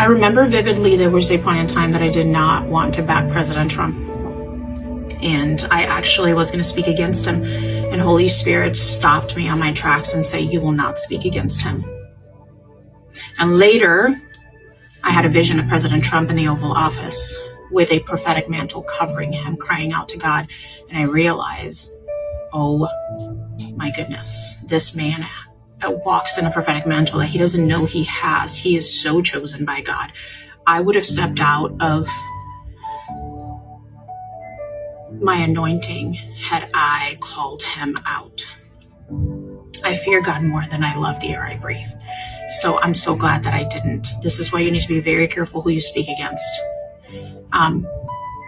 I remember vividly there was a point in time that I did not want to back President Trump. And I actually was going to speak against him. And Holy Spirit stopped me on my tracks and said, you will not speak against him. And later, I had a vision of President Trump in the Oval Office with a prophetic mantle covering him, crying out to God. And I realized, oh my goodness, this man walks in a prophetic mantle that he doesn't know he has. He is so chosen by God. I would have stepped out of my anointing had I called him out. I fear God more than I love the air I breathe. So I'm so glad that I didn't. This is why you need to be very careful who you speak against.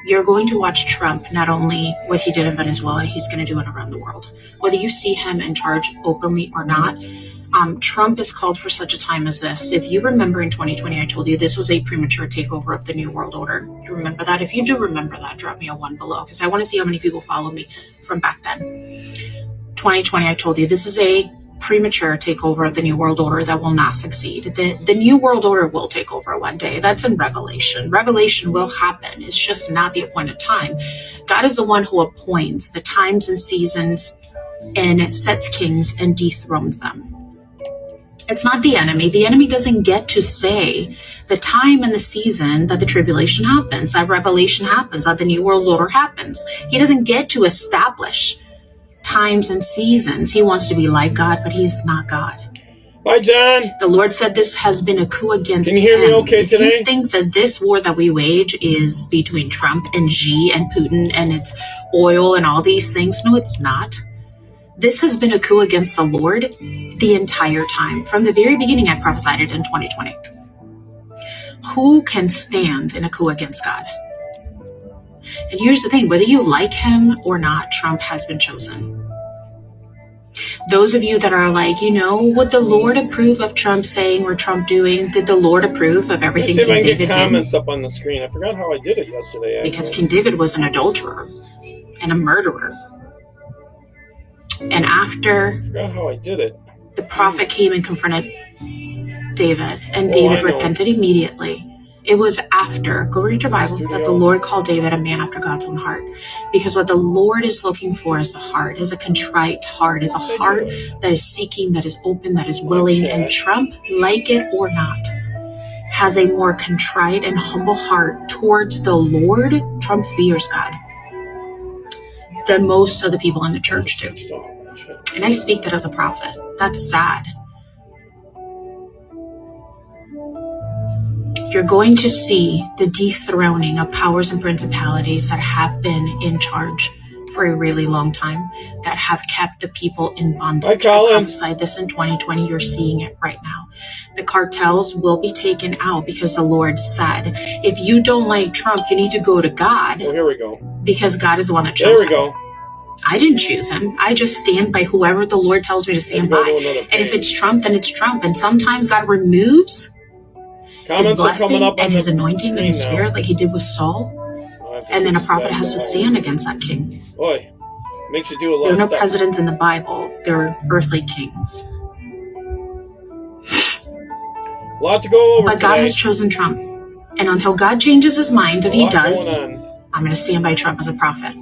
You're going to watch Trump, not only what he did in Venezuela, he's going to do it around the world. Whether you see him in charge openly or not, Trump is called for such a time as this. If you remember in 2020, I told you this was a premature takeover of the New World Order. Do you remember that? If you do remember that, drop me a 1 below, because I want to see how many people follow me from back then. 2020, I told you this is a premature takeover of the New World Order that will not succeed. The New World Order will take over one day. That's in Revelation. Revelation will happen. It's just not the appointed time. God is the one who appoints the times and seasons and sets kings and dethrones them. It's not the enemy. The enemy doesn't get to say the time and the season that the tribulation happens, that Revelation happens, that the New World Order happens. He doesn't get to establish times and seasons. He wants to be like God, but he's not God. Bye, John. The Lord said this has been a coup against him. Can you hear me okay today? If you think that this war that we wage is between Trump and Xi and Putin and it's oil and all these things, no, it's not. This has been a coup against the Lord the entire time. From the very beginning, I prophesied it in 2020. Who can stand in a coup against God? And here's the thing, whether you like him or not, Trump has been chosen. Those of you that are like, would the Lord approve of Trump saying or Trump doing? Did the Lord approve of everything King David did? Get comments up on the screen. I forgot how I did it yesterday. Because King David was an adulterer and a murderer. And after I forgot how I did it. The prophet came and confronted David, and David repented immediately. It was after, go read your Bible, that the Lord called David a man after God's own heart. Because what the Lord is looking for is a heart, is a contrite heart, is a heart that is seeking, that is open, that is willing. And Trump, like it or not, has a more contrite and humble heart towards the Lord. Trump fears God than most of the people in the church do. And I speak that as a prophet. That's sad. You're going to see the dethroning of powers and principalities that have been in charge for a really long time, that have kept the people in bondage. I prophesied this in 2020. You're seeing it right now. The cartels will be taken out because the Lord said, if you don't like Trump, you need to go to God. Oh, here we go. Because God is the one that chose him. There we go. I didn't choose him. I just stand by whoever the Lord tells me to stand by. And if it's Trump, then it's Trump. And sometimes God removes his blessing and his anointing and his spirit, like he did with Saul. And then a prophet has to stand against that king. Boy, makes you do a lot of stuff. There are no presidents in the Bible. There are earthly kings. A lot to go over But God has chosen Trump. And until God changes his mind, if he does, I'm going to stand by Trump as a prophet.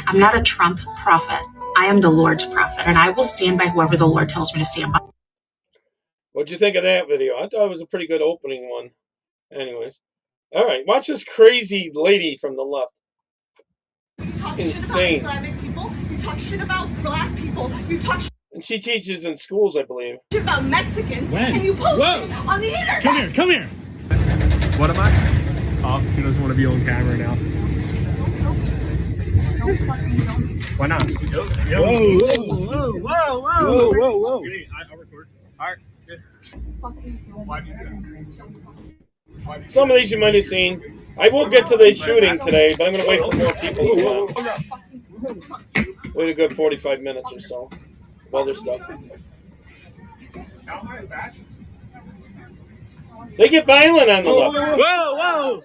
I'm not a Trump prophet. I am the Lord's prophet, and I will stand by whoever the Lord tells me to stand by. What'd you think of that video? I thought it was a pretty good opening one. Anyways. All right, watch this crazy lady from the left. You talk Insane. shit about Islamic people. You talk shit about black people. You talk and she teaches in schools, I believe. Shit about Mexicans. When? And you post it on the internet. Come here. What am I? Oh, she doesn't want to be on camera now. Why not? Whoa. I'll record. All right. Some of these you might have seen. I will get to the shooting today, but I'm going to wait for more people to come. Wait a good 45 minutes or so of other stuff. They get violent on the left. Whoa!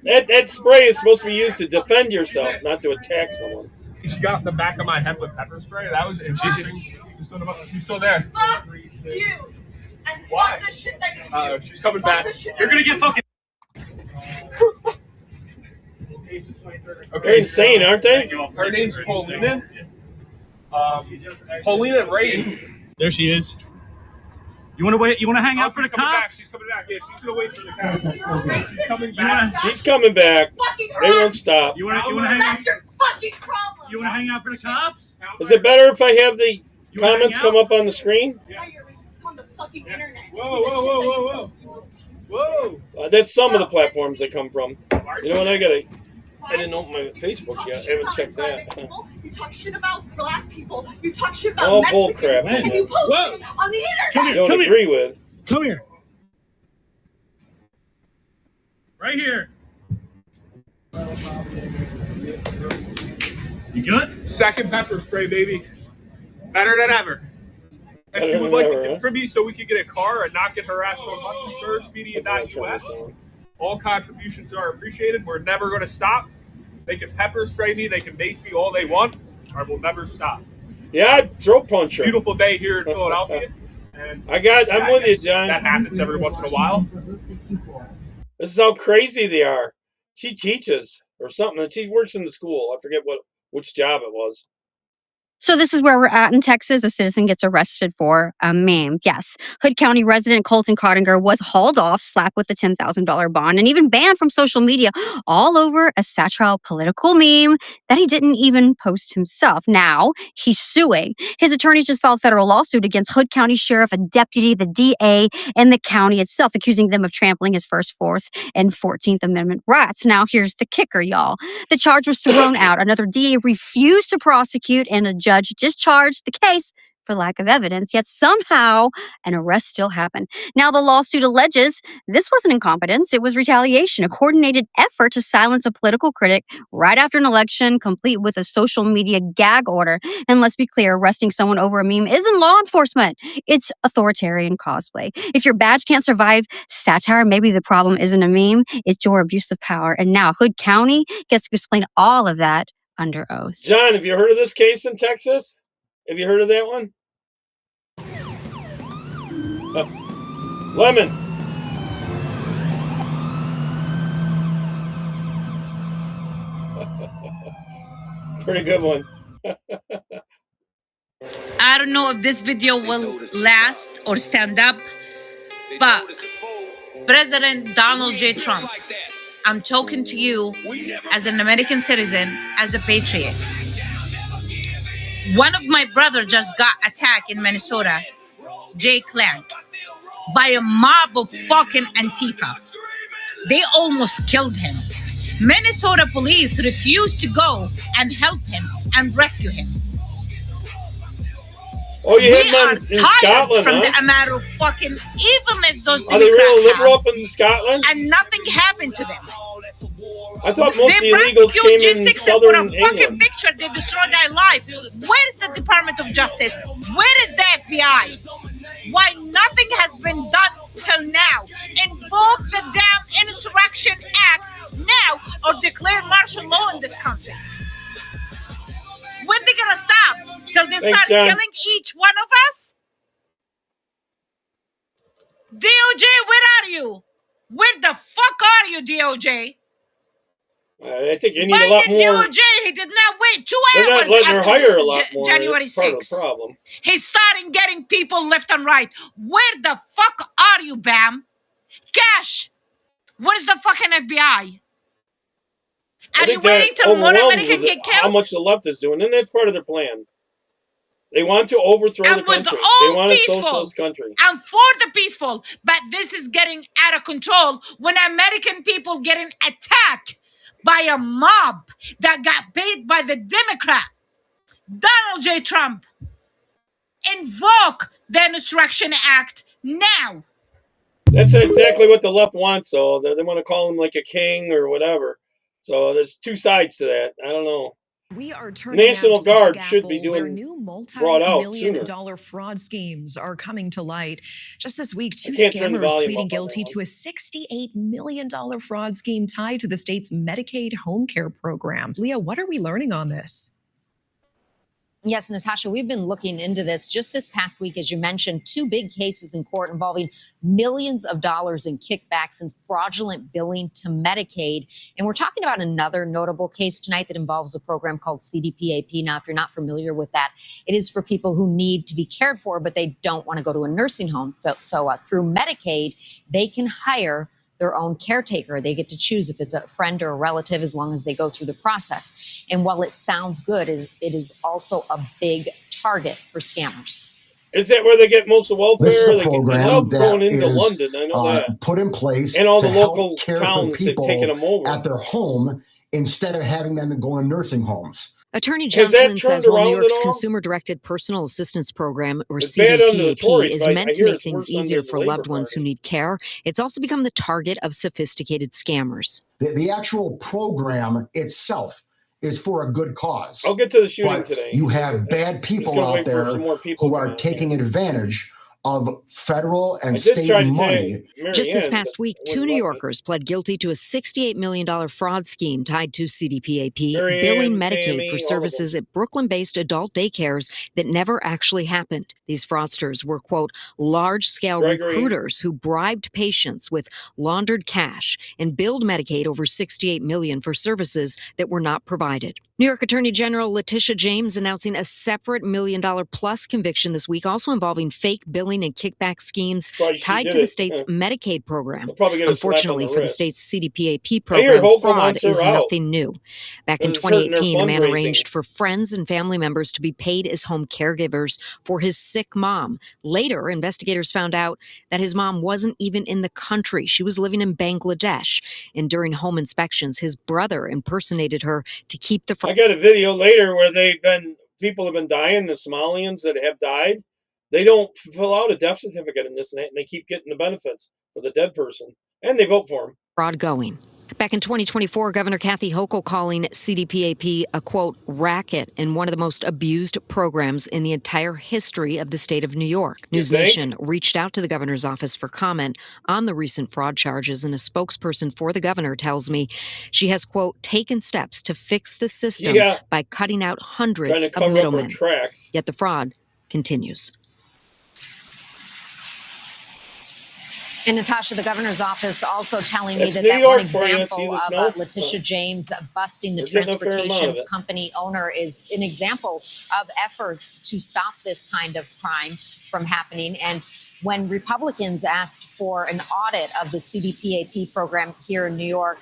That spray is supposed to be used to defend yourself, not to attack someone. She got off the back of my head with pepper spray. That was interesting. She's still there. Fuck you. And fuck the shit that you She's coming back. You're gonna get fucking. They're insane, aren't they? Her name's Paulina. Paulina Reyes. There she is. You want to wait? You want to hang out for the cops? She's coming back. Yeah, she's gonna wait for the cops. She's coming back. She's coming back. They won't stop. You want to hang? That's your fucking problem. You want to hang out for the cops? Is it better if I have the comments come up on the screen? Why you're racist on the fucking internet? Whoa. That's some of the platforms they come from. You know what? I didn't open my Facebook yet. I haven't checked that. You talk shit about black people. You talk shit about Oh, Mexicans. bullcrap. And you post it on the internet. I don't agree with. Come here. Right here. You good? Second pepper spray, baby. Better than ever. If you would like to contribute so we can get a car and not get harassed so much, surgemedia.us. All contributions are appreciated. We're never going to stop. They can pepper spray me. They can mace me all they want. I will never stop. Yeah, I'd throat punch her. Beautiful day here in Philadelphia. And I'm with you, John. That happens every once in a while. This is how crazy they are. She teaches or something, and she works in the school. I forget which job it was. So this is where we're at in Texas. A citizen gets arrested for a meme. Yes, Hood County resident Colton Cottinger was hauled off, slapped with a $10,000 bond, and even banned from social media all over a satirical political meme that he didn't even post himself. Now he's suing. His attorneys just filed a federal lawsuit against Hood County Sheriff, a deputy, the DA, and the county itself, accusing them of trampling his First, Fourth, and 14th Amendment rights. Now here's the kicker, y'all. The charge was thrown out. Another DA refused to prosecute, and a judge discharged the case for lack of evidence, yet somehow an arrest still happened. Now the lawsuit alleges this wasn't incompetence, it was retaliation, a coordinated effort to silence a political critic right after an election, complete with a social media gag order. And let's be clear, arresting someone over a meme isn't law enforcement, it's authoritarian cosplay. If your badge can't survive satire, maybe the problem isn't a meme, it's your abuse of power. And now Hood County gets to explain all of that under oath. John, have you heard of this case in Texas? Have you heard of that one? Lemon. Pretty good one. I don't know if this video will last or stand up, but President Donald J. Trump, I'm talking to you as an American citizen, as a patriot. One of my brothers just got attacked in Minnesota, Jay Clank, by a mob of fucking Antifa. They almost killed him. Minnesota police refused to go and help him and rescue him. Oh, you We had are them in tired Scotland, from huh? the amount of fucking evilness those Are they real Democrats liberal have, up in Scotland? and nothing happened to them. I thought most of They the illegals prosecute came in G6 and for a southern fucking England. picture they destroy their life. Where is the Department of Justice? Where is the FBI? Why nothing has been done till now? Invoke the damn Insurrection Act now or declare martial law in this country. When they gonna stop? Till they Thanks, start John. killing each one of us? DOJ, where are you? Where the fuck are you, DOJ? I think you need Why a lot did more. DOJ? He did not wait 2 They're hours not letting her after hire a lot more. January That's part of 6th. the problem. He's starting getting people left and right. Where the fuck are you, Bam? Cash, where's the fucking FBI? I Are you think they're waiting till more overwhelmed Americans with get how killed? much the left is doing, and that's part of their plan. They want to overthrow And the with country. all They want a peaceful. socialist country. I'm for the peaceful, but this is getting out of control when American people getting attacked by a mob that got paid by the Democrat. Donald J. Trump, invoke the Insurrection Act now. That's exactly what the left wants. So they want to call him like a king or whatever. So there's two sides to that. I don't know. We are turning National now to the Guard Big should be Apple, where doing new brought out multi-million-dollar fraud schemes are coming to light. Just this week, two can't turn the scammers volume pleading up on guilty that to a $68 million fraud scheme tied to the state's Medicaid home care program. Leah, what are we learning on this? Yes, Natasha, we've been looking into this just this past week, as you mentioned, 2 big cases in court involving millions of dollars in kickbacks and fraudulent billing to Medicaid. And we're talking about another notable case tonight that involves a program called CDPAP. Now, if you're not familiar with that, it is for people who need to be cared for, but they don't want to go to a nursing home. So through Medicaid, they can hire their own caretaker. They get to choose if it's a friend or a relative as long as they go through the process. And while it sounds good, it is also a big target for scammers. Is that where they get most of the welfare? This is a program that into is London, I know that. Put in place and all to the local help care towns for people taking them over at their home instead of having them go in nursing homes. Attorney John Flynn says while New York's Consumer-Directed Personal Assistance Program, or CDPAP, is meant to make things easier for loved ones who need care, it's also become the target of sophisticated scammers. The actual program itself is for a good cause. I'll get to the shooting today. You have bad people out there who are taking advantage of federal and state money. Just this past week, 2 New Yorkers pled guilty to a $68 million fraud scheme tied to CDPAP, billing Medicaid for services at Brooklyn-based adult daycares that never actually happened. These fraudsters were, quote, large-scale recruiters who bribed patients with laundered cash and billed Medicaid over $68 million for services that were not provided. New York Attorney General Letitia James announcing a separate $1 million-plus conviction this week, also involving fake billing and kickback schemes tied to the state's Medicaid program. Unfortunately for the state's CDPAP program, fraud is nothing new. Back in 2018, a man arranged for friends and family members to be paid as home caregivers for his sick mom. Later, investigators found out that his mom wasn't even in the country. She was living in Bangladesh. And during home inspections, his brother impersonated her to keep the I got a video later where people have been dying, the Somalians that have died. They don't fill out a death certificate in this, and they keep getting the benefits for the dead person, and they vote for him. Fraud going. Back in 2024, Governor Kathy Hochul calling CDPAP a, quote, racket and one of the most abused programs in the entire history of the state of New York. News Nation reached out to the governor's office for comment on the recent fraud charges, and a spokesperson for the governor tells me she has, quote, taken steps to fix the system by cutting out hundreds of middlemen. Yet the fraud continues. And Natasha, the governor's office also telling me that one example of Letitia James busting the transportation company owner is an example of efforts to stop this kind of crime from happening. And when Republicans asked for an audit of the CDPAP program here in New York,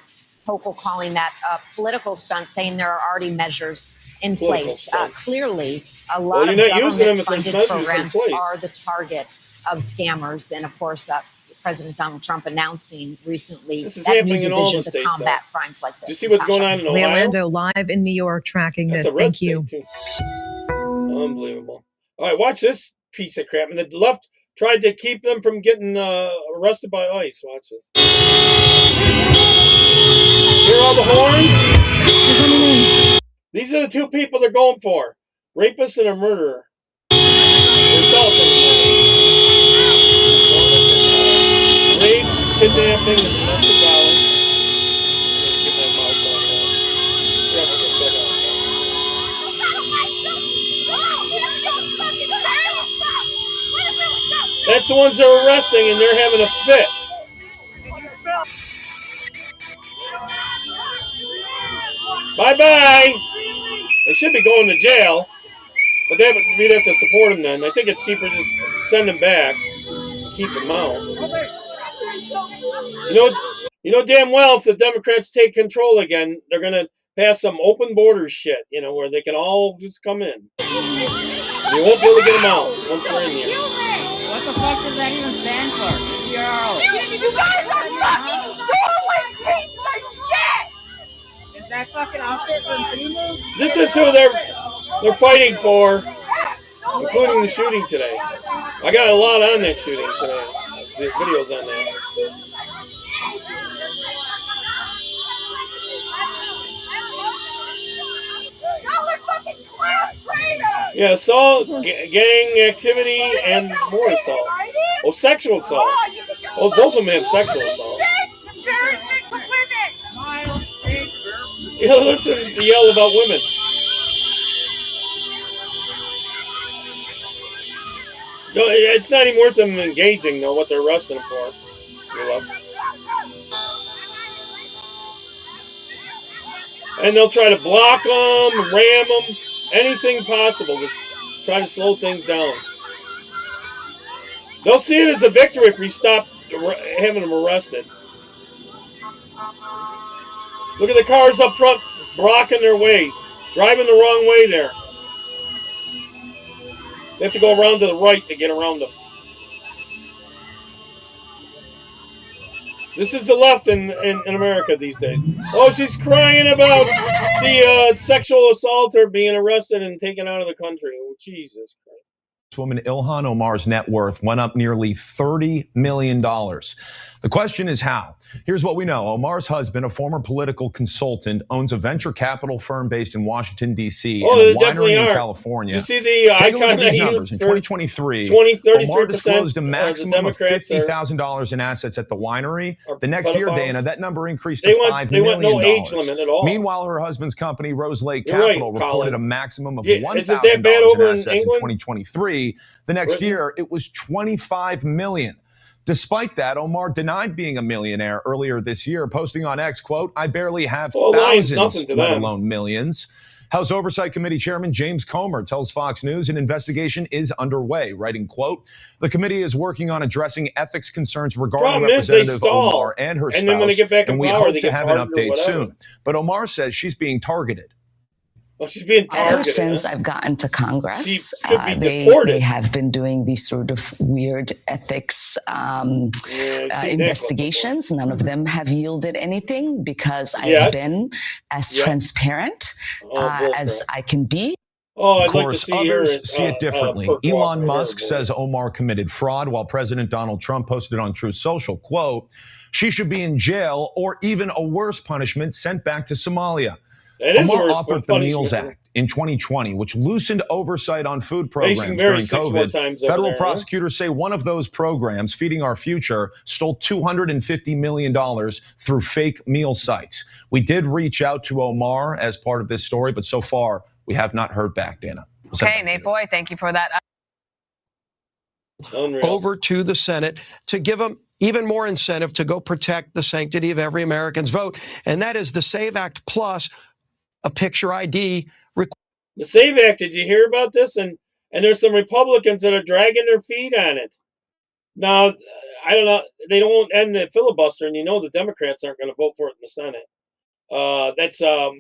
Hochul calling that a political stunt, saying there are already measures in place. Clearly, a lot of government-funded programs are the target of scammers. And of course, President Donald Trump announcing recently that new division to combat crimes like this. You see what's going on in Ohio? Leolando live in New York tracking this. Thank you. Unbelievable. All right, watch this piece of crap. And the left tried to keep them from getting arrested by ICE. Watch this. Hear all the horns? These are the 2 people they're going for. Rapist and a murderer. Rape, kidnapping, and domestic violence. Get my mouth on that. That's the ones they're arresting, and they're having a fit. Bye-bye. They should be going to jail, but we'd have to support them then. I think it's cheaper to just send them back and keep them out. You know damn well if the Democrats take control again, they're going to pass some open borders shit, where they can all just come in. You won't be able to get them out once they're in here. What the fuck does that even stand for? You guys are fucking soulless pieces of shit! Is that fucking outfit from FEMA? This is who they're fighting for, including the shooting today. I got a lot on that shooting today. The videos on that. Yeah, assault, gang activity, and more assault. Oh, sexual assault. Oh, both of them have sexual assault. Embarrassment for women! Yeah, listen to yell about women. No, it's not even worth them engaging, though, what they're arresting them for. And they'll try to block them, ram them, anything possible to try to slow things down. They'll see it as a victory if we stop having them arrested. Look at the cars up front blocking their way, driving the wrong way there. They have to go around to the right to get around them. This is the left in America these days. Oh, she's crying about the sexual assaulter being arrested and taken out of the country. Oh, Jesus Christ. Woman Ilhan Omar's net worth went up nearly $30 million. The question is how? Here's what we know. Omar's husband, a former political consultant, owns a venture capital firm based in Washington, D.C. and a winery in California. Do you see the Take a look at icon these numbers. In 2023, 33% Omar disclosed a maximum of $50,000 in assets at the winery. The next year, Dana, that number increased to $5 million. They want no age limit at all. Meanwhile, her husband's company, Rose Lake Capital, reported a maximum of $1,000 in assets in 2023. The next year, it was $25 million. Despite that, Omar denied being a millionaire earlier this year, posting on X, quote, "I barely have thousands, let alone millions." House Oversight Committee Chairman James Comer tells Fox News an investigation is underway, writing, quote, "The committee is working on addressing ethics concerns regarding Representative Omar and her spouse, and we hope to have an update soon." But Omar says she's being targeted. Well, she's being targeted. Ever since I've gotten to Congress, they have been doing these sort of weird ethics investigations. None of them have yielded anything because I've been as transparent as I can be. Of course, others see it differently. Elon Musk says Omar committed fraud, while President Donald Trump posted on Truth Social, quote, "She should be in jail or even a worse punishment, sent back to Somalia." Omar authored the Meals Act in 2020, which loosened oversight on food programs during COVID. Federal prosecutors say one of those programs, Feeding Our Future, stole $250 million through fake meal sites. We did reach out to Omar as part of this story, but so far we have not heard back, Dana. Okay, Nate Boy, thank you for that. Over to the Senate to give them even more incentive to go protect the sanctity of every American's vote, and that is the SAVE Act Plus, a picture ID. The SAVE Act, did you hear about this? And there's some Republicans that are dragging their feet on it. Now, I don't know. They don't end the filibuster, and you know the Democrats aren't going to vote for it in the Senate. That's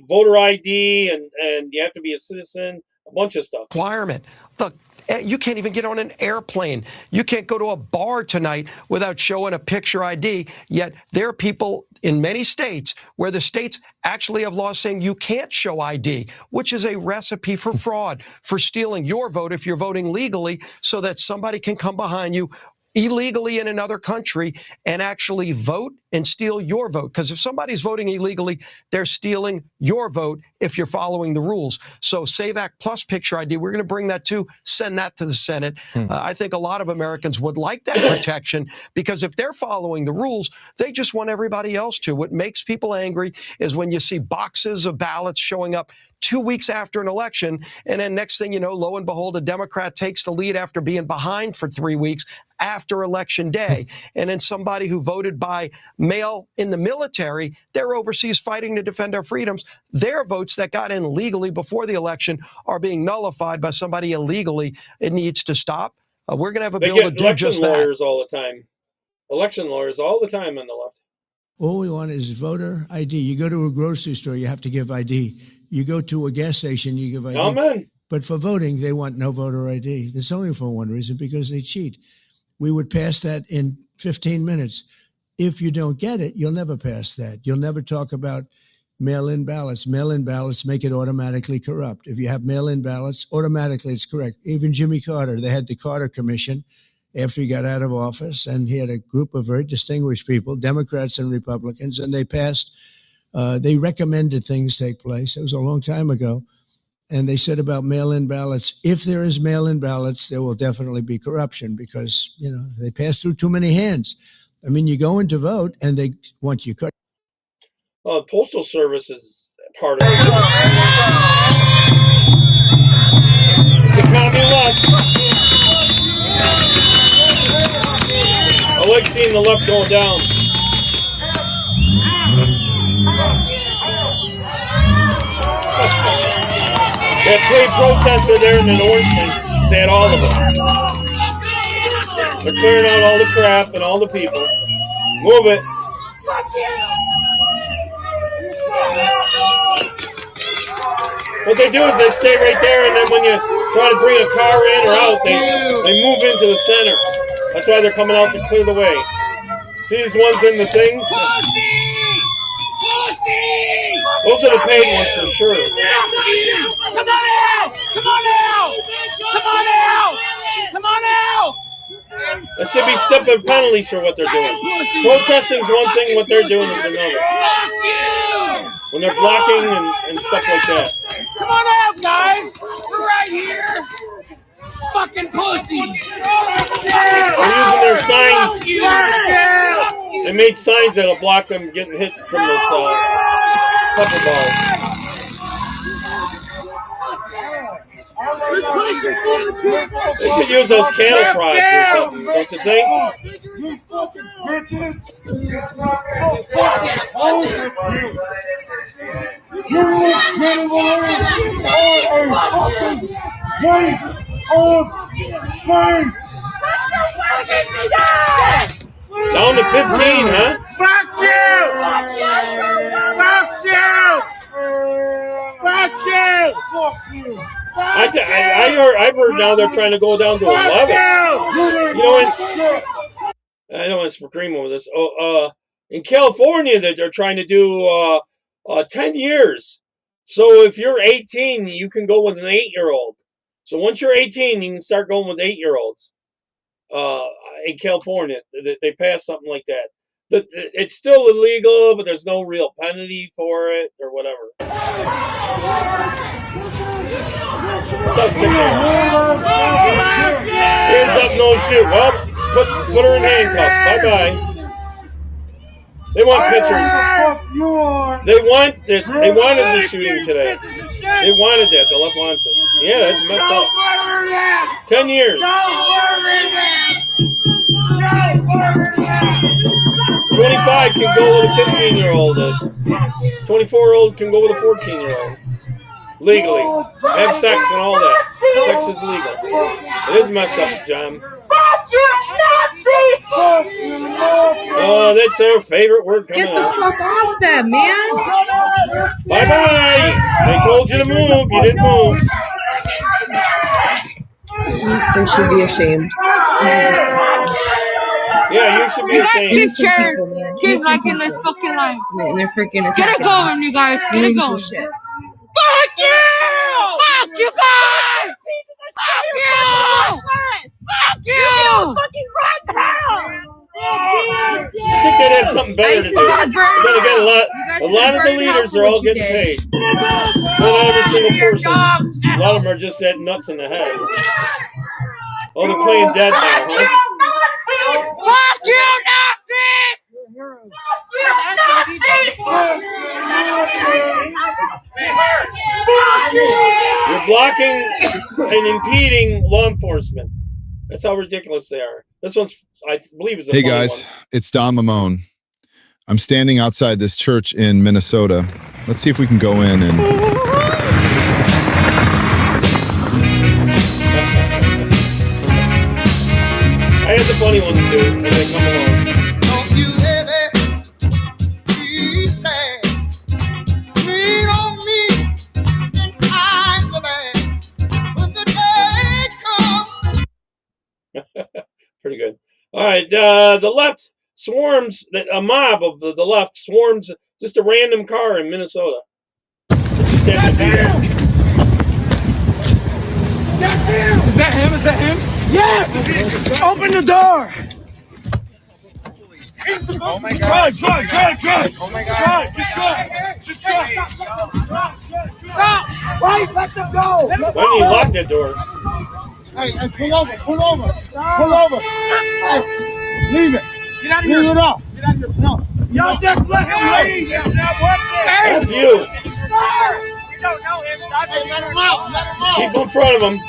voter ID, and you have to be a citizen, a bunch of stuff. Requirement. Look, you can't even get on an airplane. You can't go to a bar tonight without showing a picture ID. Yet there are people in many states where the states actually have laws saying you can't show ID, which is a recipe for fraud, for stealing your vote if you're voting legally, so that somebody can come behind you illegally in another country and actually vote and steal your vote. Because if somebody's voting illegally, they're stealing your vote if you're following the rules. So SAVE Act Plus picture ID, we're going to bring that too, send that to the Senate. I think a lot of Americans would like that protection, because if they're following the rules, they just want everybody else to. What makes people angry is when you see boxes of ballots showing up 2 weeks after an election, and then next thing you know, lo and behold, a Democrat takes the lead after being behind for 3 weeks after Election Day. And then somebody who voted by mail in the military, they're overseas fighting to defend our freedoms. Their votes that got in legally before the election are being nullified by somebody illegally. It needs to stop. We're going to have a bill to do just that. Lawyers all the time. Election lawyers all the time on the left. All we want is voter ID. You go to a grocery store, you have to give ID. You go to a gas station, you give ID. Amen. But for voting, they want no voter ID. It's only for one reason, because they cheat. We would pass that in 15 minutes. If you don't get it, you'll never pass that. You'll never talk about mail-in ballots. Mail-in ballots make it automatically corrupt. If you have mail-in ballots, automatically it's correct. Even Jimmy Carter, they had the Carter Commission after he got out of office, and he had a group of very distinguished people, Democrats and Republicans, and they passed, they recommended things take place. It was a long time ago. And they said about mail-in ballots, if there is mail-in ballots, there will definitely be corruption, because, you know, they pass through too many hands. I mean, you go in to vote and they want you cut. Well, the Postal Service is part of it. The commie left. I like seeing the left going down. That paid protester there in the orange thing, they had all of them. They're clearing out all the crap and all the people. Move it. What they do is they stay right there, and then when you try to bring a car in or out, they move into the center. That's why they're coming out to clear the way. See these ones in the things? Those are the paid ones for sure. Come on out! Come on out! Come on out! Come on out! There should be stiffer penalties for what they're doing. Protesting is one thing, what they're doing is another. When they're blocking and stuff like that. Come on out, guys! We're right here! Fucking pussy! They're using their signs. They made signs that'll block them getting hit from those pepper balls. They should use those cattle prods or something, don't you think? You fucking bitches! You gentlemen are a fucking waste of space! Down to 15, huh? Fuck you! Fuck you! Fuck you! Fuck you! I've heard now they're trying to go down to 11. You know what? I don't want to scream over this. In California, they're trying to do 10 years. So if you're 18, you can go with an 8-year-old. So once you're 18, you can start going with 8-year-olds. In California, they passed something like that. It's still illegal, but there's no real penalty for it or whatever. What's up, sick Hands up, no shoot. Well, put her in handcuffs. Bye-bye. They want pictures. They want this. They wanted the shooting today. They wanted that. The left wants it. Yeah, that's messed up. 10 years. 25 can go with a 15-year-old. 24-year-old can go with a 14-year-old. Legally. Have sex and all that. Sex is legal. It is messed up, John. Oh, that's their favorite word coming out. Get the fuck off that, man. Bye-bye. They told you to move. You didn't move. They should be ashamed. Yeah, you should be ashamed. Keep sharing. Keep liking this fucking life. And they're freaking attacking. Get it going, you guys. Get it going. Shit. Fuck you! Fuck you guys! Fuck you! Fuck you! Fucking run now! I think they'd have something better to do. But then again, a lot of the leaders are all getting paid. Not every single person. A lot of them are just that nuts in the head. Oh, they're playing dead now, huh? Fuck you, Nazi! You're blocking and impeding law enforcement. That's how ridiculous they are. This one's, I believe, is a Hey funny guys, one. It's Don Lamone. I'm standing outside this church in Minnesota. Let's see if we can go in and... I had the funny ones too, when they come along. Don't you ever be sad. Lean on me in times of bad. When the day comes. Pretty good. All right, the left swarms, a mob of the left swarms just a random car in Minnesota. Is that him? Is that him? Yes! Open the door! Oh my God! Drive! Oh my God! Just drive! Stop! Wait! Let them go! Why don't you lock that door? Hey, pull over! Pull over! Hey, leave it! Get out of Leave here! it up! No! Y'all just let him leave! It's not working! That's you! We don't know him. Hey, let him out! Keep in front of him.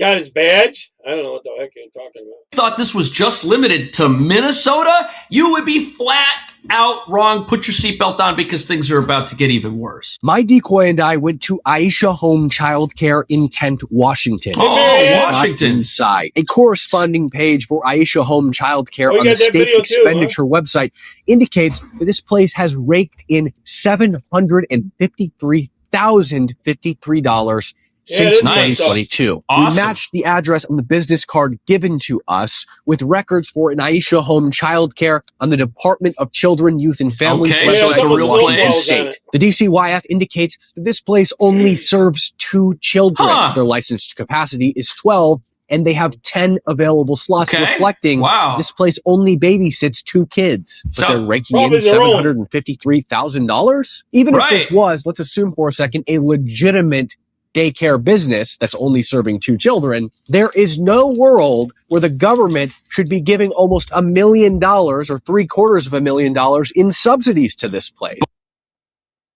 got his badge? I don't know what the heck you're talking about. Thought this was just limited to Minnesota, you would be flat out wrong. Put your seatbelt on because things are about to get even worse. My decoy and I went to Aisha Home Child Care in Kent, Washington. Washington. Inside. A corresponding page for Aisha Home Child Care on the state expenditure website indicates that this place has raked in $753,053 since 2022. Awesome. We matched the address on the business card given to us with records for an Aisha Home Child Care on the Department of Children, Youth, and Families. Okay, so it's a real place. The DCYF indicates that this place only serves 2 children. Their licensed capacity is 12, and they have 10 available slots, reflecting this place only babysits 2 kids. But they're raking in $753,000? Even if this was, let's assume for a second, a legitimate daycare business that's only serving 2 children, there is no world where the government should be giving almost $1 million or $750,000 in subsidies to this place.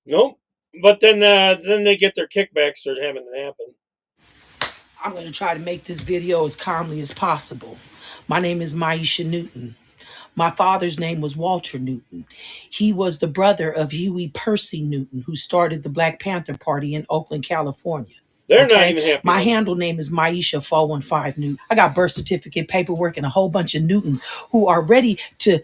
Nope. But then they get their kickbacks for having it happen. I'm going to try to make this video as calmly as possible. My name is Maisha Newton. My father's name was Walter Newton. He was the brother of Huey Percy Newton, who started the Black Panther Party in Oakland, California. They're not even happy. My handle name is Maisha 415 Newton. I got birth certificate, paperwork, and a whole bunch of Newtons who are ready to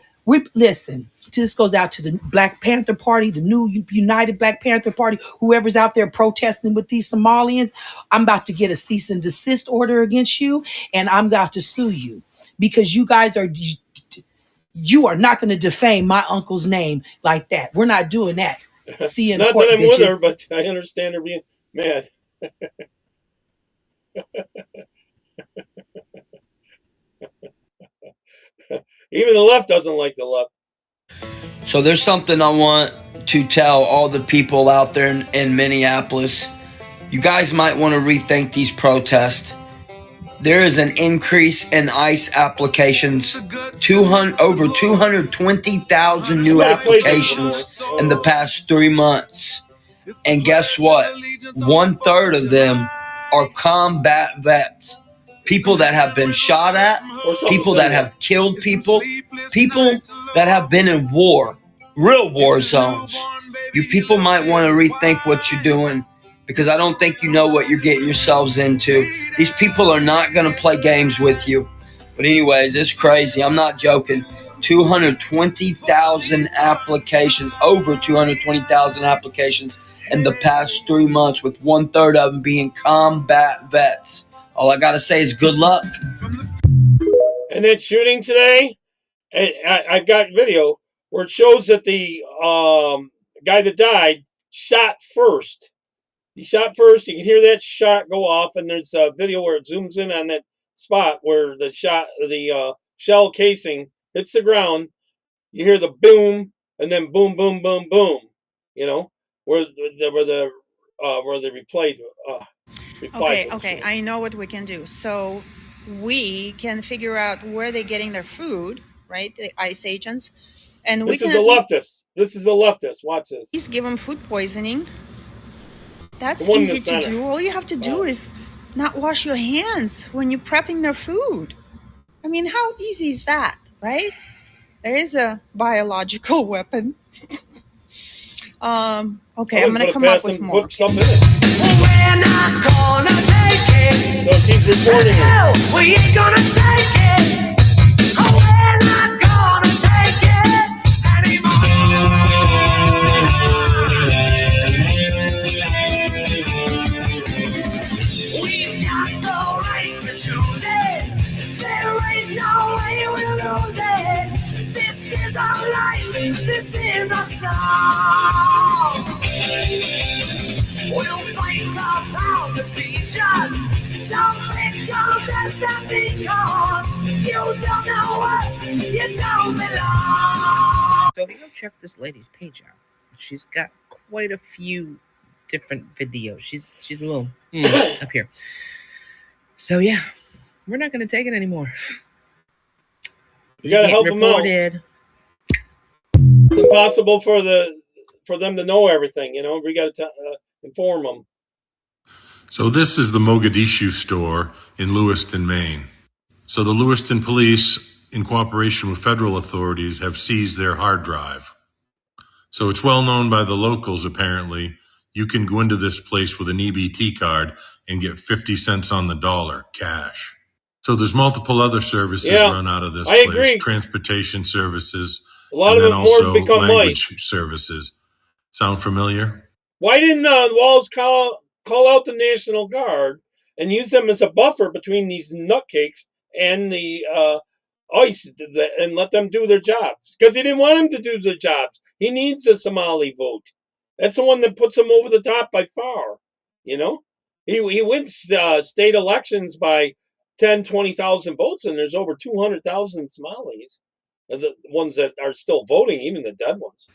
listen. This goes out to the Black Panther Party, the new United Black Panther Party, whoever's out there protesting with these Somalians. I'm about to get a cease and desist order against you, and I'm about to sue you because you guys are... You are not going to defame my uncle's name like that. We're not doing that. See you in not court, that I'm bitches. with her, but I understand her being mad. Even the left doesn't like the left. So there's something I want to tell all the people out there in Minneapolis. You guys might want to rethink these protests. There is an increase in ICE applications, over 220,000 new applications in the past 3 months. And guess what? 1/3 of them are combat vets. People that have been shot at, people that have killed people that have been in war, real war zones. You people might want to rethink what you're doing, because I don't think you know what you're getting yourselves into. These people are not going to play games with you. But anyways, it's crazy. I'm not joking. 220,000 applications, over 220,000 applications in the past 3 months, with 1/3 of them being combat vets. All I got to say is good luck. And that shooting today, I've got video where it shows that the guy that died shot first. He shot first. You can hear that shot go off, and there's a video where it zooms in on that spot where the shell casing hits the ground. You hear the boom, and then boom, boom, boom, boom. You know where they replayed. Okay. I know what we can do. So we can figure out where they're getting their food, right? The ICE agents, and this is a leftist. This is a leftist. Watch this. Please give them food poisoning. That's easy to do. All you have to do is not wash your hands when you're prepping their food. I mean, how easy is that, right? There is a biological weapon. Okay, I'm going to come up with more. Put stuff in it. We're not gonna take it. So she's recording it. We ain't gonna take it. We're not gonna take it We've got the right to choose it. There ain't no way we'll lose it. This is our life. This is our song. We'll fight the powers that be just. Don't pick contest and because you don't know us, you don't belong. So if you go check this lady's page out, she's got quite a few different videos. She's a little up here. So yeah, we're not gonna take it anymore. You gotta help them out. It's impossible for them to know everything. You know, we gotta inform them. So this is the Mogadishu store in Lewiston, Maine. So the Lewiston police, in cooperation with federal authorities, have seized their hard drive. So it's well known by the locals, apparently. You can go into this place with an EBT card and get 50 cents on the dollar, cash. So there's multiple other services run out of this place. Agree. Transportation services. A lot of it more become language services. Sound familiar? Why didn't Walls call out the National Guard and use them as a buffer between these nutcakes and the ICE and let them do their jobs? Because he didn't want them to do their jobs. He needs the Somali vote. That's the one that puts him over the top by far. You know, he wins state elections by 10, 20,000 votes, and there's over 200,000 Somalis, the ones that are still voting, even the dead ones.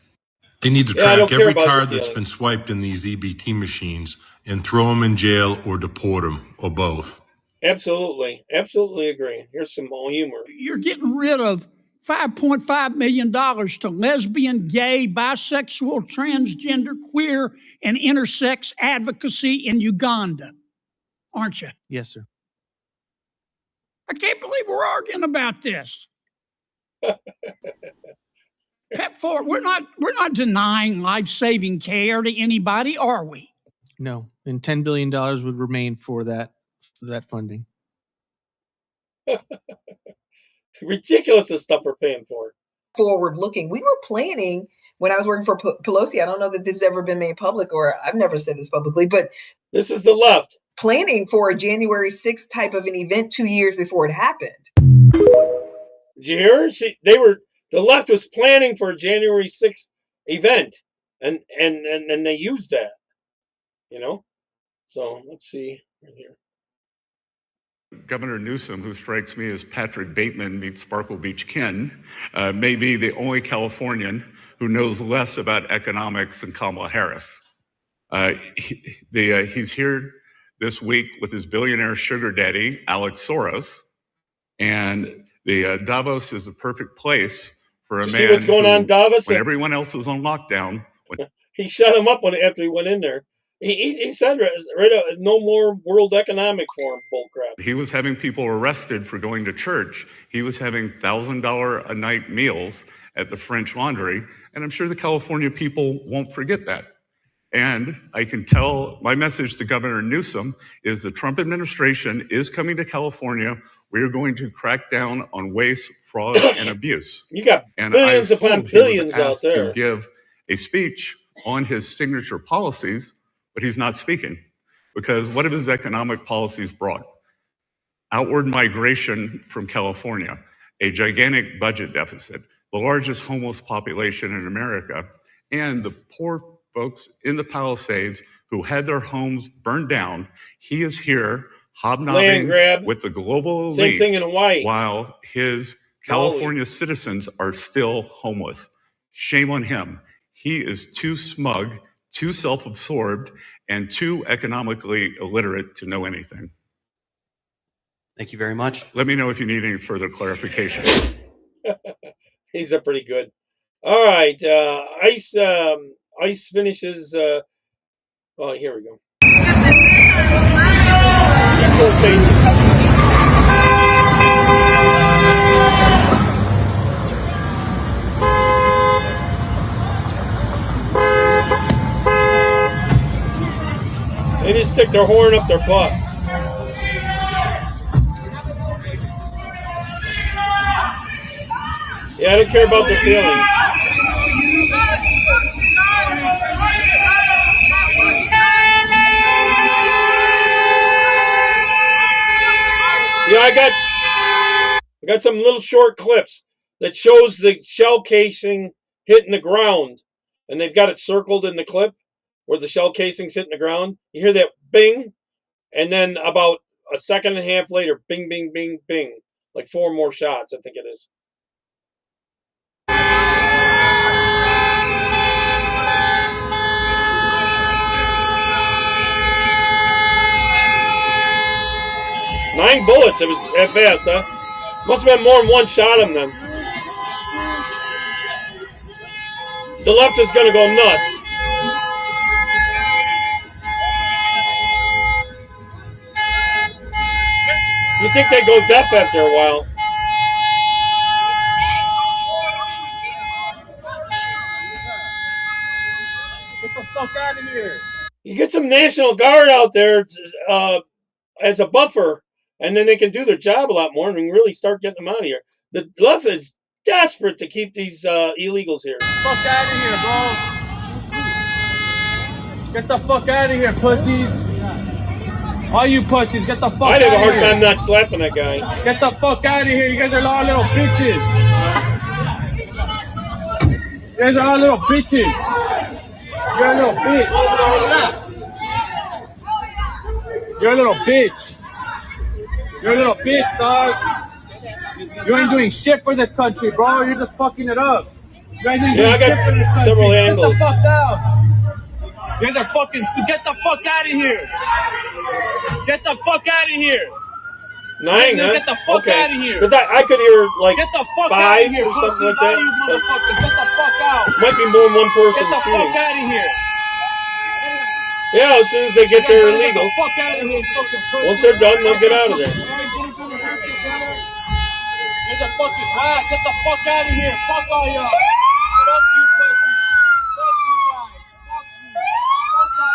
They need to track every card that's been swiped in these EBT machines and throw them in jail or deport them, or both. Absolutely. Absolutely agree. Here's some more humor. You're getting rid of $5.5 million to lesbian, gay, bisexual, transgender, queer, and intersex advocacy in Uganda, aren't you? Yes, sir. I can't believe we're arguing about this. PEPFAR, we're not denying life-saving care to anybody, are we? No, and $10 billion would remain for that funding. Ridiculous the stuff we're paying for. Forward looking. We were planning when I was working for Pelosi. I don't know that this has ever been made public, or I've never said this publicly, but this is the left planning for a January 6th type of an event 2 years before it happened. Did you hear? The left was planning for a January 6th event, and they used that, you know. So let's see right here. Governor Newsom, who strikes me as Patrick Bateman meets Sparkle Beach Ken, may be the only Californian who knows less about economics than Kamala Harris. He's here this week with his billionaire sugar daddy, Alex Soros, and the Davos is the perfect place for a man. See what's going on in Davos? When everyone else was on lockdown, he shut him up after he went in there. He said no more World Economic Forum bullcrap. He was having people arrested for going to church. He was having $1,000 a night meals at the French Laundry, and I'm sure the California people won't forget that. And I can tell my message to Governor Newsom is the Trump administration is coming to California. We are going to crack down on waste, fraud, and abuse. You got billions upon billions out there. To give a speech on his signature policies, but he's not speaking because what have his economic policies brought? Outward migration from California, a gigantic budget deficit, the largest homeless population in America, and the poor folks in the Palisades who had their homes burned down. He is here hobnobbing with the global elite. Same thing in Hawaii. While his California citizens are still homeless. Shame on him. He is too smug, too self-absorbed, and too economically illiterate to know anything. Thank you very much. Let me know if you need any further clarification. These are pretty good. All right, ICE finishes. Oh, here we go. They just stick their horn up their butt. Yeah, I don't care about their feelings. Yeah, I got some little short clips that shows the shell casing hitting the ground, and they've got it circled in the clip where the shell casing's hitting the ground. You hear that bing, and then about a second and a half later, bing, bing, bing, bing, like 4 more shots, I think it is. Nine bullets, it was that fast, huh? Must have been more than one shot of them. The left is going to go nuts. think they go deaf after a while. Get the fuck out of here. You get some National Guard out there as a buffer, and then they can do their job a lot more and really start getting them out of here. The left is desperate to keep these illegals here. Fuck out of here, bro. Get the fuck out of here, pussies. All you pussies, get the fuck out of here. I'd have a hard time not slapping that guy. Get the fuck out of here. You guys are all little bitches. You guys are all little bitches. You're a little bitch. You're a little bitch. You're a little bitch, dog. You ain't doing shit for this country, bro. You're just fucking it up. You guys ain't doing shit for this country. Several angles. Get the fuck out. You guys are fucking. Get the fuck out of here. Get the fuck out of here. 9, huh? Get the fuck out of here. Because I could hear like get the fuck 5 out of here, or something like all that. you motherfuckers, get the fuck out. Might be more than one person Get the shooting. fuck out of here. Yeah, as soon as they get their illegals. Fuck out of here, fucking pussy. Once they're done, they'll get out of there. Get the fucking back. Get the fuck out of here. Fuck all y'all. Fuck you, pussy. Fuck you guys. Fuck you. Fuck all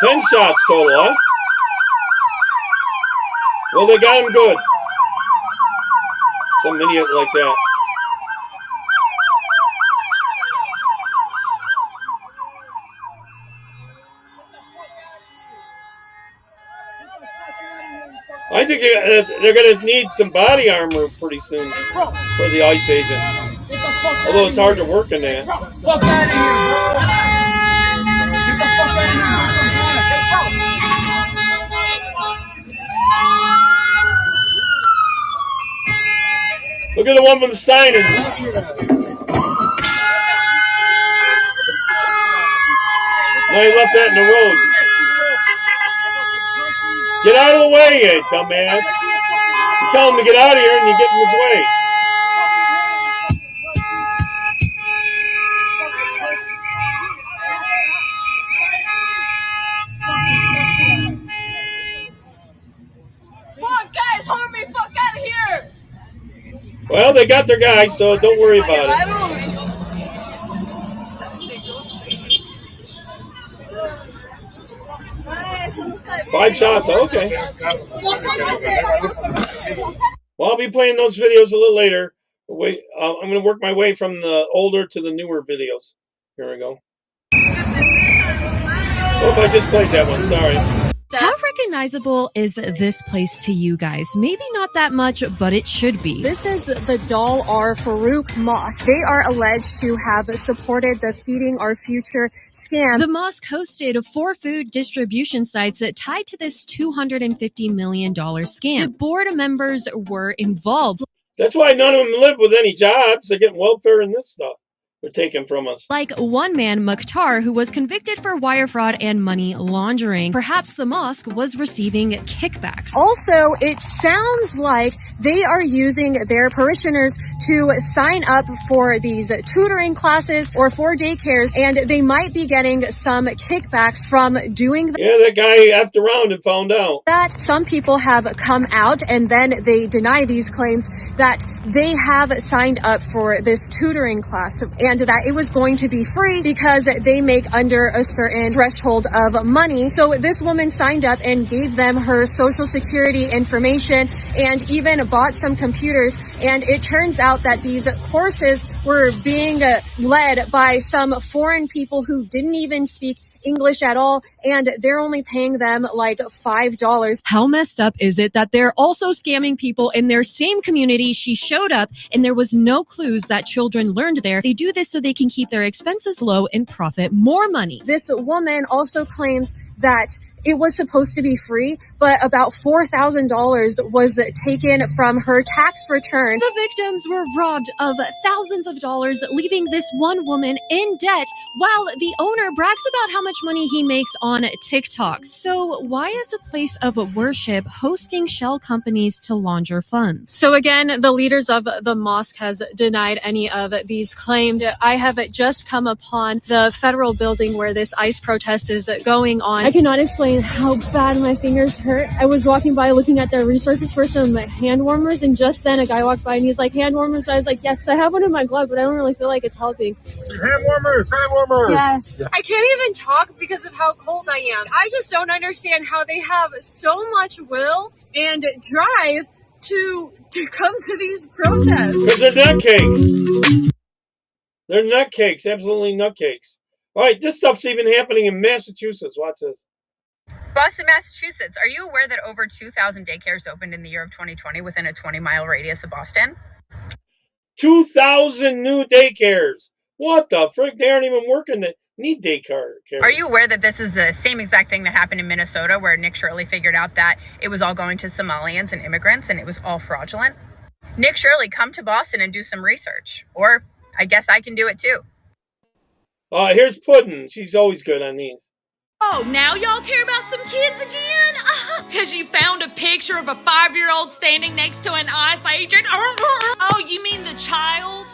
y'all. 10 shots total, huh? Well, they got him good. Some idiot like that. I think they're going to need some body armor pretty soon for the ICE agents. Although it's hard to work in that. Fuck out of here, bro. Get the fuck out of here. Look at the one with the signing. No, he left that in the road. Get out of the way, you dumbass. You tell him to get out of here and you get in his way. Come on, guys, hold me, fuck out of here. Well, they got their guy, so don't worry about it. 5 shots, okay. Well, I'll be playing those videos a little later. Wait, I'm going to work my way from the older to the newer videos. Here we go. Oh, I just played that one, sorry. How recognizable is this place to you guys? Maybe not that much, but it should be. This is the Dal Ar Farouk Mosque. They are alleged to have supported the Feeding Our Future scam. The mosque hosted 4 food distribution sites that tied to this $250 million scam. The board members were involved. That's why none of them live with any jobs. They're getting welfare and this stuff they're taking from us. Like one man, Mukhtar, who was convicted for wire fraud and money laundering. Perhaps the mosque was receiving kickbacks. Also, it sounds like they are using their parishioners to sign up for these tutoring classes or for daycares, and they might be getting some kickbacks from doing that. Yeah, that guy effed around and found out. That some people have come out and then they deny these claims that they have signed up for this tutoring class and that it was going to be free because they make under a certain threshold of money. So this woman signed up and gave them her social security information and even bought some computers. And it turns out that these courses were being led by some foreign people who didn't even speak English at all, and they're only paying them like $5. How messed up is it that they're also scamming people in their same community? She showed up and there was no clues that children learned there. They do this so they can keep their expenses low and profit more money. This woman also claims that it was supposed to be free, but about $4,000 was taken from her tax return. The victims were robbed of thousands of dollars, leaving this one woman in debt while the owner brags about how much money he makes on TikTok. So why is a place of worship hosting shell companies to launder funds? So again, the leaders of the mosque has denied any of these claims. I have just come upon the federal building where this ICE protest is going on. I cannot explain explain how bad my fingers hurt. I was walking by looking at their resources for some hand warmers, and just then a guy walked by and he's like, hand warmers? I was like, yes, I have one in my glove, but I don't really feel like it's helping. Hand warmers, hand warmers. Yes. I can't even talk because of how cold I am. I just don't understand how they have so much will and drive to come to these protests. Because they're nutcakes. They're nutcakes, absolutely nutcakes. All right, this stuff's even happening in Massachusetts. Watch this. Boston, Massachusetts. Are you aware that over 2,000 daycares opened in the year of 2020 within a 20-mile radius of Boston? 2,000 new daycares. What the frick? They aren't even working that need daycare. Are you aware that this is the same exact thing that happened in Minnesota, where Nick Shirley figured out that it was all going to Somalians and immigrants and it was all fraudulent? Nick Shirley, come to Boston and do some research. Or I guess I can do it too. Here's Puddin'. She's always good on these. Oh, now y'all care about some kids again? Because you found a picture of a 5-year-old standing next to an ICE agent? Oh, you mean the child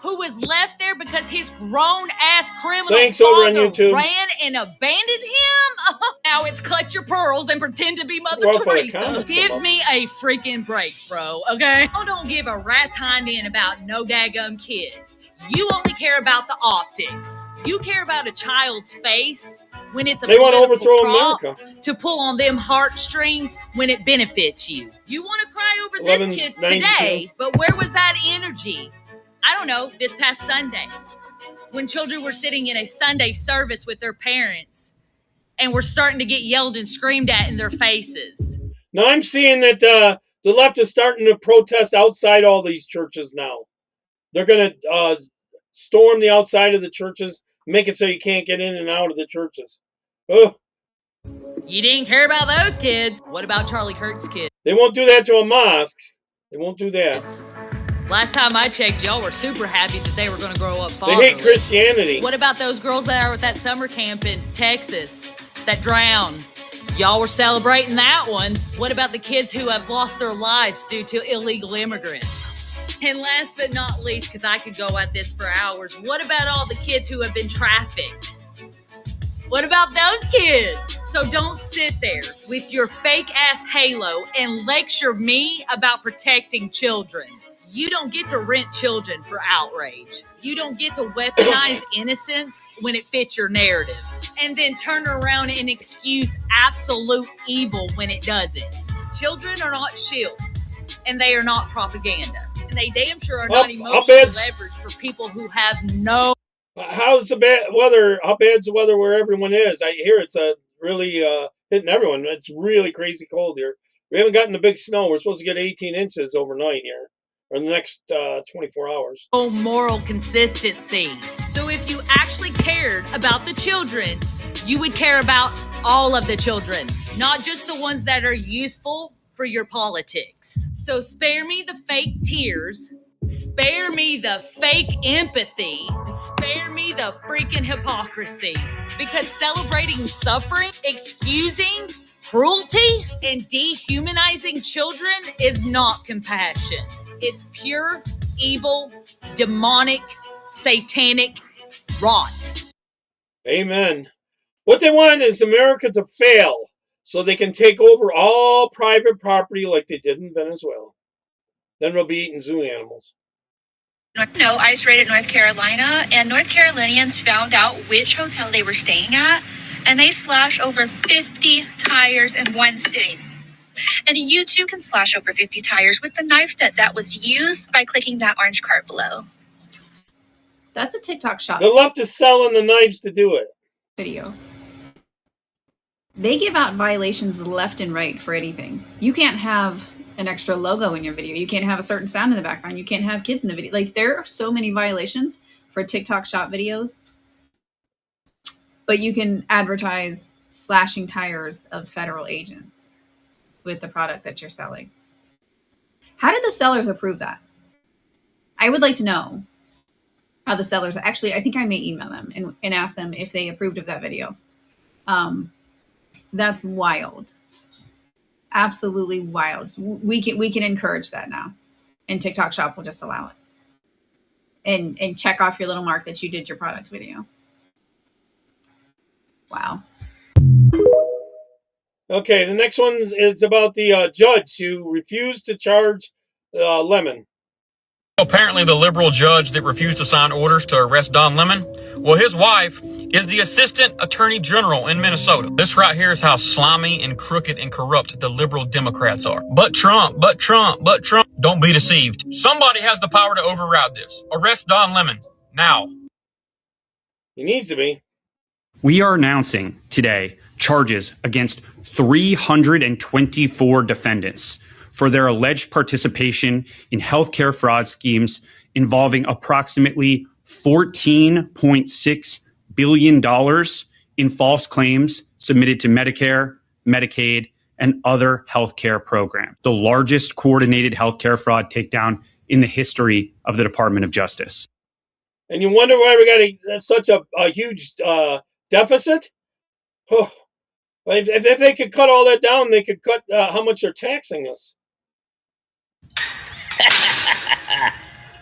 who was left there because his grown-ass criminal father ran and abandoned him? Now it's clutch your pearls and pretend to be Mother Teresa. Give me a freaking break, bro, okay? I don't give a rat's hind end about no daggum kids. You only care about the optics. You care about a child's face when it's a they want to overthrow prop America to pull on them heartstrings when it benefits you. You want to cry over this kid today, but where was that energy? I don't know, this past Sunday, when children were sitting in a Sunday service with their parents and were starting to get yelled and screamed at in their faces. Now I'm seeing that the left is starting to protest outside all these churches now. They're going to storm the outside of the churches, make it so you can't get in and out of the churches. Ugh. You didn't care about those kids. What about Charlie Kirk's kids? They won't do that to a mosque. They won't do that. Last time I checked, y'all were super happy that they were going to grow up fatherless. They hate Christianity. What about those girls that are at that summer camp in Texas that drowned? Y'all were celebrating that one. What about the kids who have lost their lives due to illegal immigrants? And last but not least, because I could go at this for hours, what about all the kids who have been trafficked? What about those kids? So don't sit there with your fake-ass halo and lecture me about protecting children. You don't get to rent children for outrage. You don't get to weaponize innocence when it fits your narrative. And then turn around and excuse absolute evil when it doesn't. Children are not shields, and they are not propaganda. And they damn sure are not emotional leverage for people who have no... How's the bad weather? How bad's the weather where everyone is? I hear it's really hitting everyone. It's really crazy cold here. We haven't gotten the big snow. We're supposed to get 18 inches overnight here, or in the next 24 hours. No moral consistency. So if you actually cared about the children, you would care about all of the children, not just the ones that are useful for your politics. So spare me the fake tears, spare me the fake empathy, and spare me the freaking hypocrisy. Because celebrating suffering, excusing cruelty, and dehumanizing children is not compassion. It's pure, evil, demonic, satanic rot. Amen. What they want is America to fail so they can take over all private property like they did in Venezuela. Then we'll be eating zoo animals. No, ICE raided North Carolina, and North Carolinians found out which hotel they were staying at, and they slashed over 50 tires in one sitting. And you too can slash over 50 tires with the knife set that was used by clicking that orange card below. That's a TikTok shop. The left is selling the knives to do it. Video. They give out violations left and right for anything. You can't have an extra logo in your video. You can't have a certain sound in the background. You can't have kids in the video. Like, there are so many violations for TikTok shop videos. But you can advertise slashing tires of federal agents with the product that you're selling. How did the sellers approve that? I would like to know how the sellers, actually, I think I may email them and ask them if they approved of that video. That's wild. Absolutely wild. We can encourage that now, and TikTok shop will just allow it. And check off your little mark that you did your product video. Wow. Okay, the next one is about the judge who refused to charge Lemon. Apparently, the liberal judge that refused to sign orders to arrest Don Lemon, well, his wife is the assistant attorney general in Minnesota. This right here is how slimy and crooked and corrupt the liberal Democrats are. But Trump, don't be deceived. Somebody has the power to override this. Arrest Don Lemon now. He needs to be. We are announcing today charges against 324 defendants for their alleged participation in healthcare fraud schemes involving approximately $14.6 billion in false claims submitted to Medicare, Medicaid, and other healthcare programs. The largest coordinated healthcare fraud takedown in the history of the Department of Justice. And you wonder why we got such a huge deficit? Oh, if they could cut all that down, they could cut how much they're taxing us.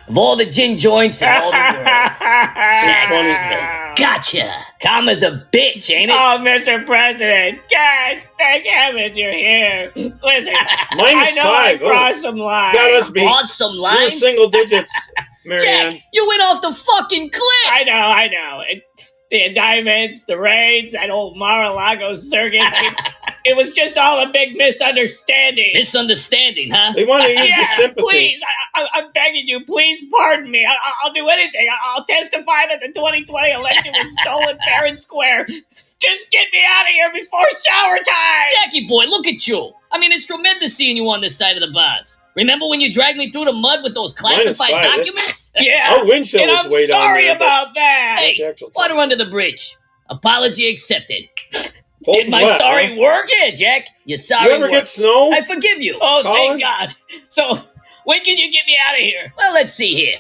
Of all the gin joints in all the world, Jack Smith. Gotcha. Karma's a bitch, ain't it? Oh, Mr. President, gosh, thank heavens you're here. Listen, I know I crossed some lines. Got us beat. Crossed some lines? You're single digits, Marianne. Jack, you went off the fucking cliff. I know. The indictments, the raids, that old Mar-a-Lago circus. It was just all a big misunderstanding. Misunderstanding, huh? They want to use your sympathy. Please, I'm begging you, please pardon me. I'll do anything. I'll testify that the 2020 election was stolen fair and square. Just get me out of here before shower time. Jackie boy, look at you. I mean, it's tremendous seeing you on this side of the bars. Remember when you dragged me through the mud with those classified documents? Yeah. Our windshield was way down sorry there, about that. Hey, water under the bridge. Apology accepted. Hold Did my wet, sorry huh? work? Yeah, Jack. Your sorry You ever work. get snow? I forgive you. Oh, Colin? thank God. So, when can you get me out of here? Well, let's see here.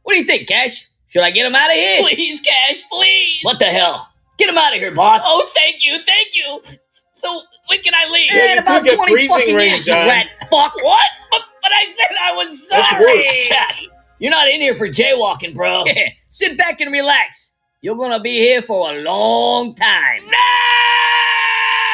What do you think, Cash? Should I get him out of here? Please, Cash, please. What the hell? Get him out of here, boss. Oh, thank you. So, when can I leave? Yeah, you about could get 20 freezing fucking range, years, you John. rat fuck. What? But I said I was sorry. That's worse. Jack, you're not in here for jaywalking, bro. Yeah, sit back and relax. You're gonna be here for a long time. No!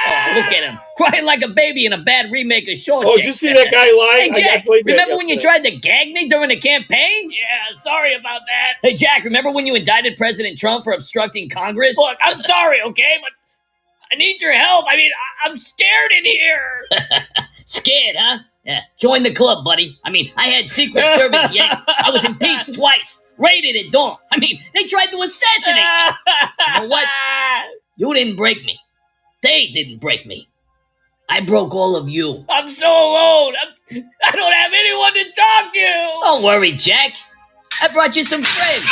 Oh, look at him. Crying like a baby in a bad remake of Shawshank. Oh, did you see that guy live? Hey, Jack, I played that remember when you yesterday. tried to gag me during the campaign? Yeah, sorry about that. Hey, Jack, remember when you indicted President Trump for obstructing Congress? Look, I'm sorry, okay? But I need your help. I mean, I'm scared in here. Scared, huh? Yeah, join the club, buddy. I mean, I had Secret Service yanked. I was impeached twice. Raided at dawn. I mean, they tried to assassinate me. You know what? You didn't break me. They didn't break me. I broke all of you. I'm so alone. I don't have anyone to talk to. Don't worry, Jack. I brought you some friends.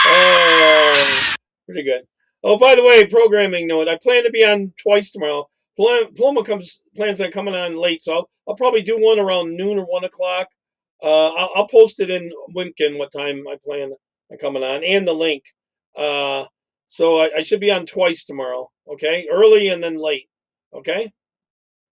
Oh, pretty good. Oh, by the way, programming note. I plan to be on twice tomorrow. Paloma plans on coming on late, so I'll probably do one around noon or 1 o'clock. I'll post it in Winkin what time I plan on coming on, and the link. So I should be on twice tomorrow. Okay, early and then late. Okay.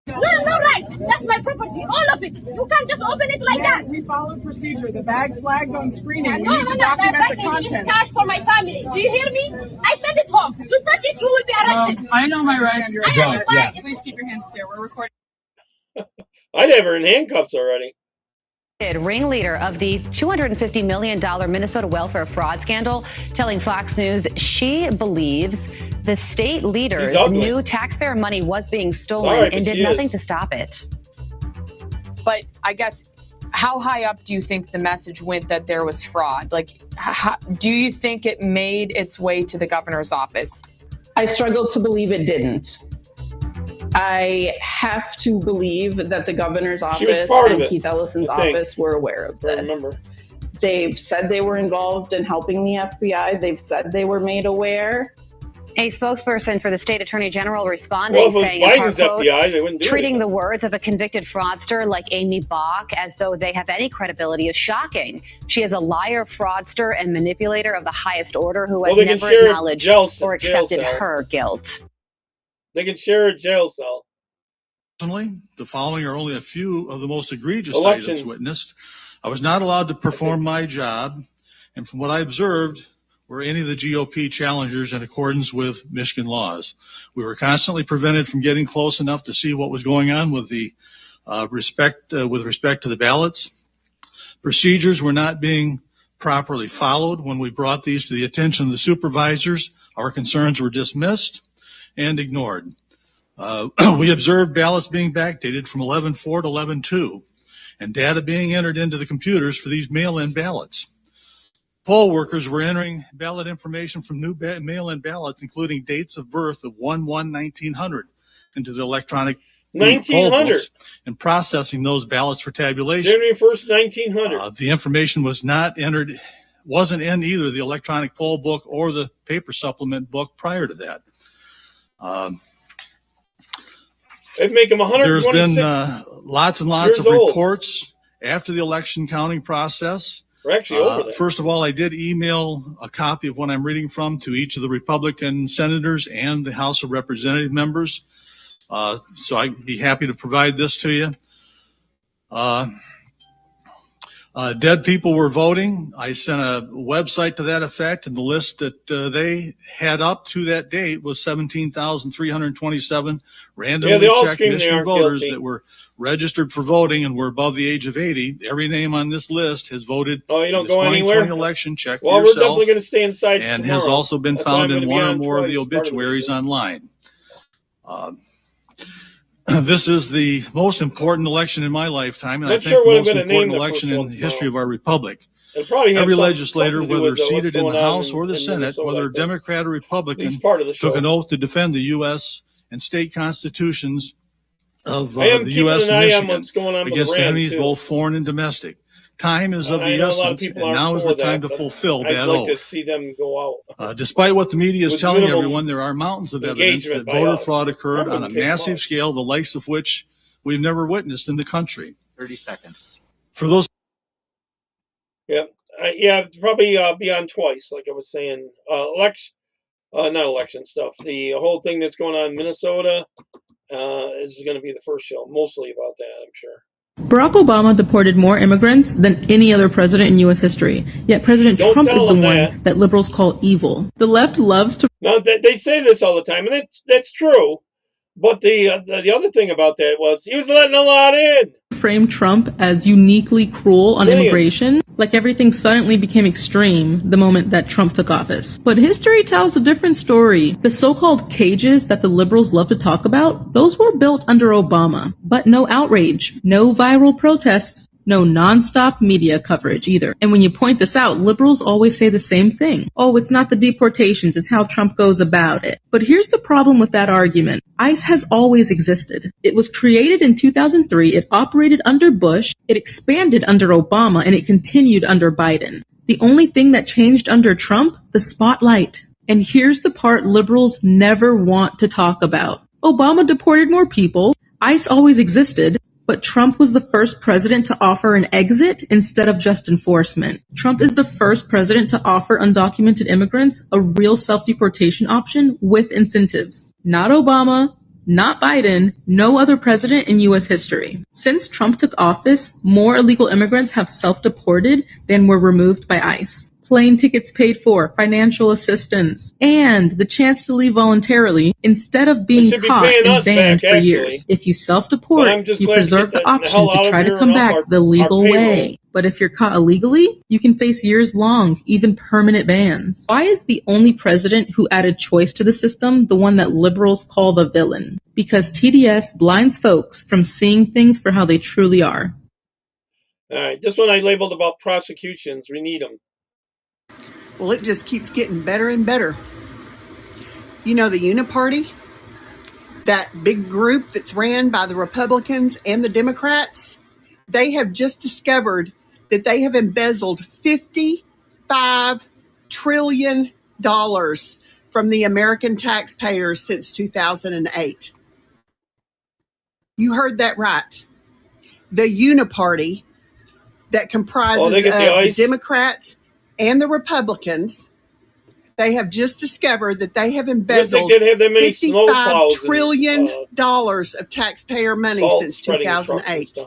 You have no right. That's my property, all of it. You can't just open it like that. We followed procedure. The bag flagged on screening. No, We need to document the That contents. is cash for my family. Do you hear me? I send it home. You touch it, you will be arrested. I know my rights. I know your rights. Please keep your hands clear. We're recording. I'd have her in handcuffs already. Ringleader of the $250 million Minnesota welfare fraud scandal, telling Fox News she believes the state leaders knew taxpayer money was being stolen and did nothing to stop it. But I guess, how high up do you think the message went that there was fraud? Like, do you think it made its way to the governor's office? I struggle to believe it didn't. I have to believe that the governor's office and Keith Ellison's office were aware of this. They've said they were involved in helping the FBI. They've said they were made aware. A spokesperson for the state attorney general responding, saying, in part, quote, treating the words of a convicted fraudster like Amy Bach as though they have any credibility is shocking. She is a liar, fraudster, and manipulator of the highest order who has never acknowledged or accepted her guilt. They can share a jail cell. Personally, the following are only a few of the most egregious items witnessed. I was not allowed to perform my job, and from what I observed, were any of the GOP challengers in accordance with Michigan laws. We were constantly prevented from getting close enough to see what was going on with respect to the ballots. Procedures were not being properly followed. When we brought these to the attention of the supervisors, our concerns were dismissed and ignored. We observed ballots being backdated from 11/4 to 11/2 and data being entered into the computers for these mail-in ballots. Poll workers were entering ballot information from new mail-in ballots, including dates of birth of 1/1/1900 into the electronic 1900 and processing those ballots for tabulation. January 1st, 1900. The information was not entered, wasn't in either the electronic poll book or the paper supplement book prior to that. It'd make them 126. There's been lots and lots of reports after the election counting process. We're actually over that. First of all, I did email a copy of what I'm reading from to each of the Republican senators and the House of Representative members. So I'd be happy to provide this to you. Dead people were voting. I sent a website to that effect, and the list that they had up to that date was 17,327 randomly checked Michigan voters that were registered for voting and were above the age of 80. Every name on this list has voted you don't in the go 2020 anywhere? Election. Check well, for yourself. We're definitely going to stay inside and tomorrow. has also been That's found why I'm in gonna one be or more of the twice, part of the obituaries reason. online. This is the most important election in my lifetime, and I think the most important election in the history of our republic. Every legislator, whether seated in the House or the Senate, whether Democrat or Republican, took an oath to defend the U.S. and state constitutions of the U.S. and Michigan against enemies both foreign and domestic. Time is of the essence, and now is the time to fulfill that oath. I'd like to see them go out. Despite what the media is telling everyone, there are mountains of evidence that voter fraud occurred on a massive scale, the likes of which we've never witnessed in the country. 30 seconds. For those. Yeah, probably be on twice, like I was saying. Not election stuff. The whole thing that's going on in Minnesota is going to be the first show, mostly about that, I'm sure. Barack Obama deported more immigrants than any other president in U.S. history. Yet President Trump is the one that liberals call evil. The left loves to... No, they say this all the time, and that's true. But the other thing about that was he was letting a lot in. Frame Trump as uniquely cruel on immigration, like everything suddenly became extreme the moment that Trump took office. But history tells a different story. The so-called cages that the liberals love to talk about, those were built under Obama. But no outrage, no viral protests, no nonstop media coverage either. And when you point this out, liberals always say the same thing. Oh, it's not the deportations, it's how Trump goes about it. But here's the problem with that argument. ICE has always existed. It was created in 2003, it operated under Bush, it expanded under Obama, and it continued under Biden. The only thing that changed under Trump, the spotlight. And here's the part liberals never want to talk about. Obama deported more people, ICE always existed, but Trump was the first president to offer an exit instead of just enforcement. Trump is the first president to offer undocumented immigrants a real self-deportation option with incentives. Not Obama, not Biden, no other president in U.S. history. Since Trump took office, more illegal immigrants have self-deported than were removed by ICE. Plane tickets paid for, financial assistance, and the chance to leave voluntarily instead of being caught and banned for years. If you self-deport, you preserve the option to try to come back the legal way. But if you're caught illegally, you can face years long, even permanent bans. Why is the only president who added choice to the system the one that liberals call the villain? Because TDS blinds folks from seeing things for how they truly are. All right, this one I labeled about prosecutions. We need them. Well, it just keeps getting better and better. You know, the Uniparty, that big group that's ran by the Republicans and the Democrats, they have just discovered that they have embezzled $55 trillion from the American taxpayers since 2008. You heard that right. The Uniparty that comprises the Democrats and the Republicans, they have just discovered that they have embezzled $55 trillion of taxpayer money since 2008.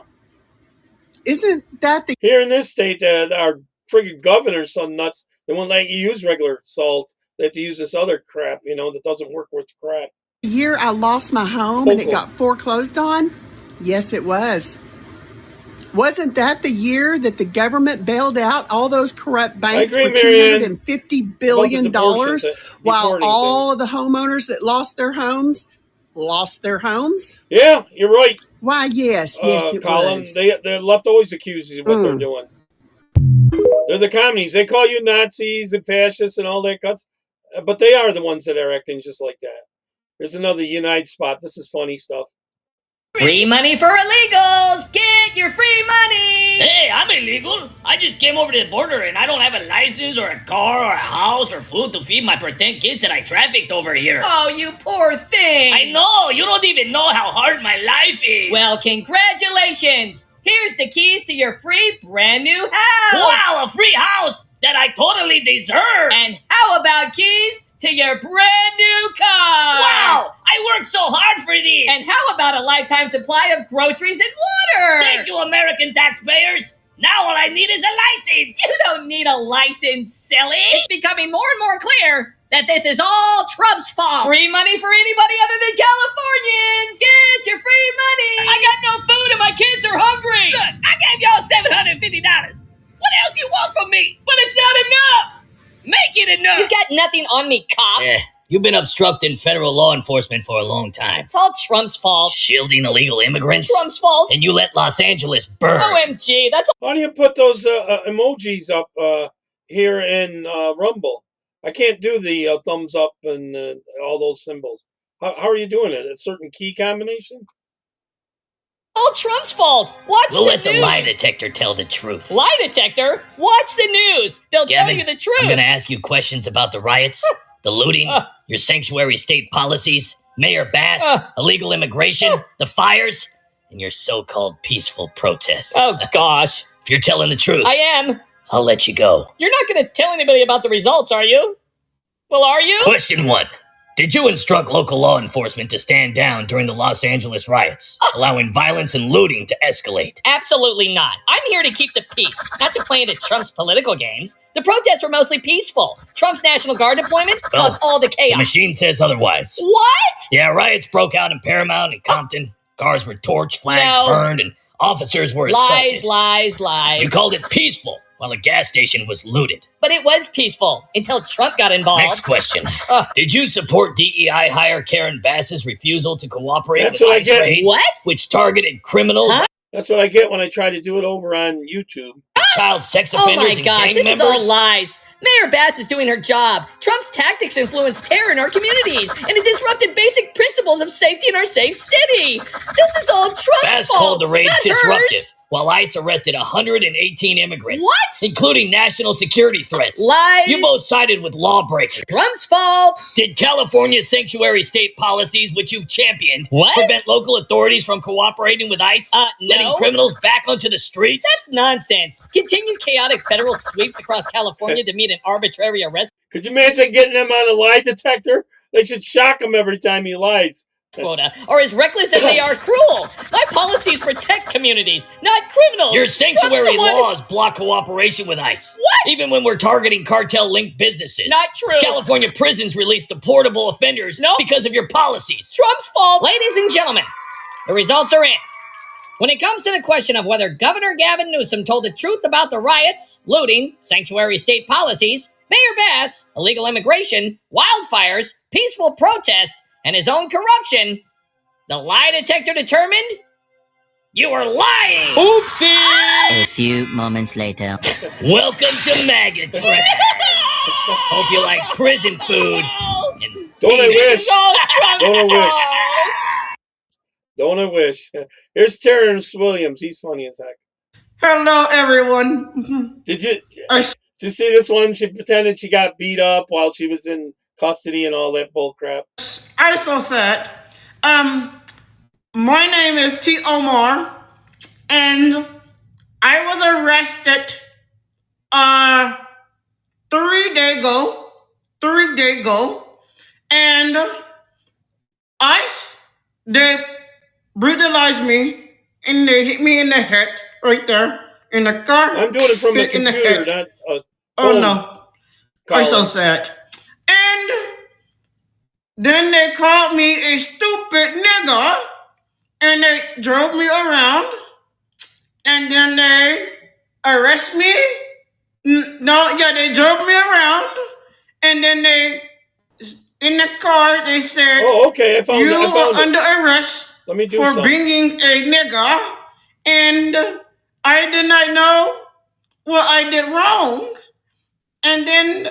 Isn't that the... Here in this state, our friggin' governor's so nuts. They won't let you use regular salt. They have to use this other crap, that doesn't work worth crap. The year I lost my home and it got foreclosed on? Yes, it was. Wasn't that the year that the government bailed out all those corrupt banks for $250 billion while all of the homeowners that lost their homes? Yeah, you're right. Why, yes, it Colin, was. They're left always accused of what they're doing. They're the commies. They call you Nazis and fascists and all that guts, but they are the ones that are acting just like that. There's another Unite spot. This is funny stuff. Free money for illegals! Get your free money! Hey, I'm illegal. I just came over to the border and I don't have a license or a car or a house or food to feed my pretend kids that I trafficked over here. Oh, you poor thing! I know! You don't even know how hard my life is! Well, congratulations! Here's the keys to your free brand new house! Wow, a free house that I totally deserve! And how about keys to your brand new car? Wow! I worked so hard for these! And how about a lifetime supply of groceries and water? Thank you, American taxpayers! Now all I need is a license! You don't need a license, silly! It's becoming more and more clear that this is all Trump's fault! Free money for anybody other than Californians! Get your free money! I got no food and my kids are hungry! Look, I gave y'all $750! What else you want from me? But it's not enough! Make it enough! You've got nothing on me, cop! Yeah, you've been obstructing federal law enforcement for a long time. It's all Trump's fault. Shielding illegal immigrants? Trump's fault. And you let Los Angeles burn. OMG, that's... How do you put those emojis up here in Rumble? I can't do the thumbs up and all those symbols. How are you doing it? A certain key combination? All Trump's fault. Watch the news. We'll let the lie detector tell the truth. Lie detector? Watch the news. They'll tell you the truth. I'm going to ask you questions about the riots, the looting, your sanctuary state policies, Mayor Bass, illegal immigration, the fires, and your so-called peaceful protests. Oh, gosh. If you're telling the truth, I am. I'll let you go. You're not going to tell anybody about the results, are you? Well, are you? Question 1. Did you instruct local law enforcement to stand down during the Los Angeles riots, allowing violence and looting to escalate? Absolutely not. I'm here to keep the peace, not to play into Trump's political games. The protests were mostly peaceful. Trump's National Guard deployment caused all the chaos. The machine says otherwise. What? Yeah, riots broke out in Paramount and Compton. Cars were torched, flags burned, and officers were assaulted. Lies. You called it peaceful, while a gas station was looted. But it was peaceful until Trump got involved. Next question. Did you support DEI hire Karen Bass's refusal to cooperate with ICE raids? What? Which targeted criminals? Huh? That's what I get when I try to do it over on YouTube. Child sex offenders and gang this members? Is all lies. Mayor Bass is doing her job. Trump's tactics influenced terror in our communities, and it disrupted basic principles of safety in our safe city. This is all Trump's Bass fault. called the raids disruptive, hers. while ICE arrested 118 immigrants. What? Including national security threats. Lies. You both sided with lawbreakers. Trump's fault. Did California's sanctuary state policies, which you've championed, What? prevent local authorities from cooperating with ICE? Letting No. criminals back onto the streets? That's nonsense. Continued chaotic federal sweeps across California to meet an arbitrary arrest Could you imagine getting them on a lie detector? They should shock him every time he lies. quota are as reckless as they are cruel. My policies protect communities, not criminals. Your sanctuary Trump's the one- laws block cooperation with ICE. What? Even when we're targeting cartel-linked businesses. Not true. California prisons released deportable offenders because of your policies. Trump's fault. Ladies and gentlemen, the results are in. When it comes to the question of whether Governor Gavin Newsom told the truth about the riots, looting, sanctuary state policies, Mayor Bass, illegal immigration, wildfires, peaceful protests, and his own corruption, the lie detector determined you were lying. Oopsie! A few moments later. Welcome to MAGA Trash. Hope you like prison food. And Don't I penis. wish? Don't I wish? Don't I wish? Here's Terrence Williams. He's funny as heck. Hello, everyone. Did you see this one? She pretended she got beat up while she was in custody and all that bull crap. I'm so sad. My name is T. Omar, and I was arrested 3 days ago, and ICE, they brutalized me and they hit me in the head right there. in the car. I'm doing it from a computer, not a phone. No. I'm so sad. And then they called me a stupid nigger, and they drove me around, and then they arrest me. They drove me around, and then they, in the car, they said, "Oh, okay, I found you it. are under arrest for bringing a nigger," and I did not know what I did wrong, and then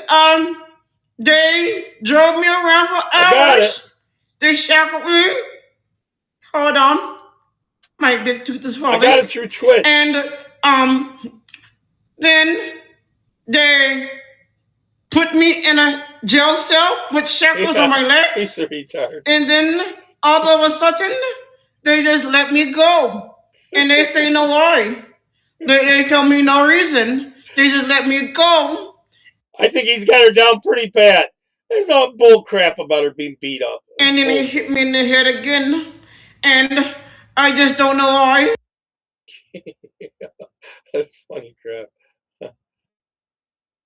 they drove me around for hours. They shackled me. Hold on, my big tooth is falling. I got it through Twitch. And then they put me in a jail cell with shackles on my legs. He's a retard. And then all of a sudden, they just let me go. And they say no why. They tell me no reason. They just let me go. I think he's got her down pretty bad. There's all bull crap about her being beat up. And then he hit me in the head again. And I just don't know why. That's funny crap.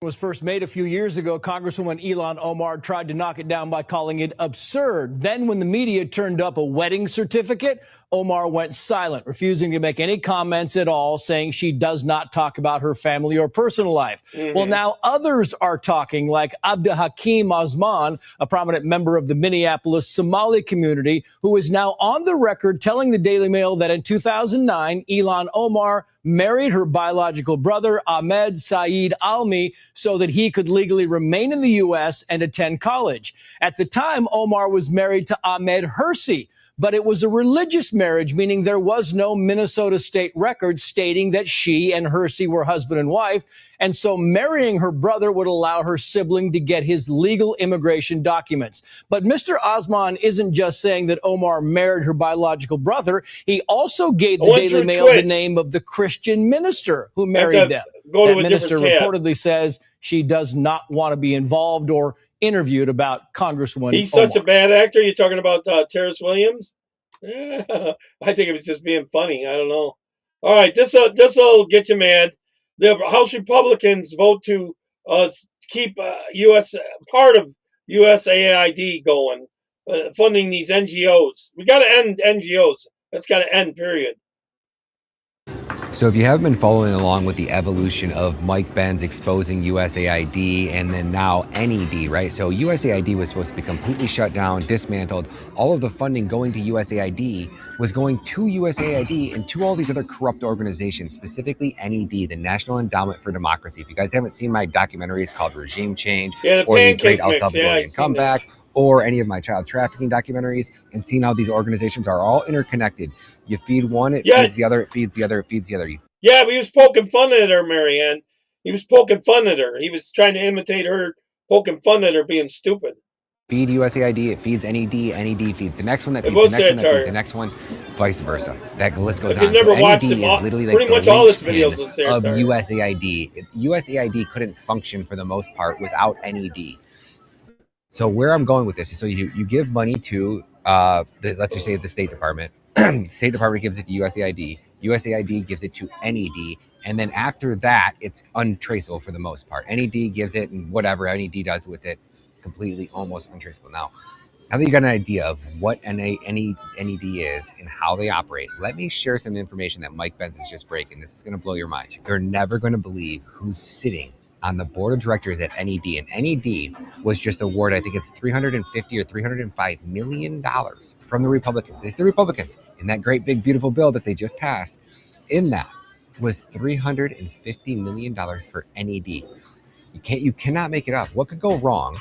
Was first made a few years ago, Congresswoman Ilhan Omar tried to knock it down by calling it absurd. Then when the media turned up a wedding certificate, Omar went silent, refusing to make any comments at all, saying she does not talk about her family or personal life. Well, now others are talking, like Abdul Hakim Osman, a prominent member of the Minneapolis Somali community, who is now on the record telling the Daily Mail that in 2009, Ilhan Omar married her biological brother, Ahmed Saeed Almi, so that he could legally remain in the U.S. and attend college. At the time, Omar was married to Ahmed Hersey, but it was a religious marriage, meaning there was no Minnesota state record stating that she and Hersey were husband and wife. And so marrying her brother would allow her sibling to get his legal immigration documents. But Mr. Osman isn't just saying that Omar married her biological brother. He also gave the Daily Mail the name of the Christian minister who married them. That minister reportedly says she does not want to be involved or interviewed about Congresswoman He's Omar. such a bad actor. You're talking about Terrence Williams? I think it was just being funny. I don't know. All right, this'll get you mad. The House Republicans vote to keep part of USAID going, funding these NGOs. We got to end NGOs. That's got to end, period. So if you haven't been following along with the evolution of Mike Benz exposing USAID and then now NED, right? So USAID was supposed to be completely shut down, dismantled. All of the funding going to USAID was going to USAID and to all these other corrupt organizations, specifically NED, the National Endowment for Democracy. If you guys haven't seen my documentaries called Regime Change or The Great El Salvadorian Comeback, or any of my child trafficking documentaries, and seen how these organizations are all interconnected. You feed one, it feeds the other, it feeds the other, it feeds the other. Yeah, but he was poking fun at her, Marianne. He was poking fun at her. He was trying to imitate her, poking fun at her being stupid. Feed USAID, it feeds NED, NED feeds the next one, that feeds the next one, that feeds the next one, vice versa. That list goes on. Never so watched NED him. is literally like pretty much all its videos of USAID. USAID couldn't function for the most part without NED. So where I'm going with this is, so you give money to, let's just say the State Department. The State Department gives it to USAID. USAID gives it to NED. And then after that, it's untraceable for the most part. NED gives it, and whatever NED does with it, completely almost untraceable. Now that you got an idea of what NED is and how they operate, let me share some information that Mike Benz is just breaking. This is going to blow your mind. You're never going to believe who's sitting on the board of directors at NED. And NED was just awarded, I think it's $350 or $305 million from the Republicans. It's the Republicans in that great big beautiful bill that they just passed. In that was $350 million for NED. You cannot make it up. What could go wrong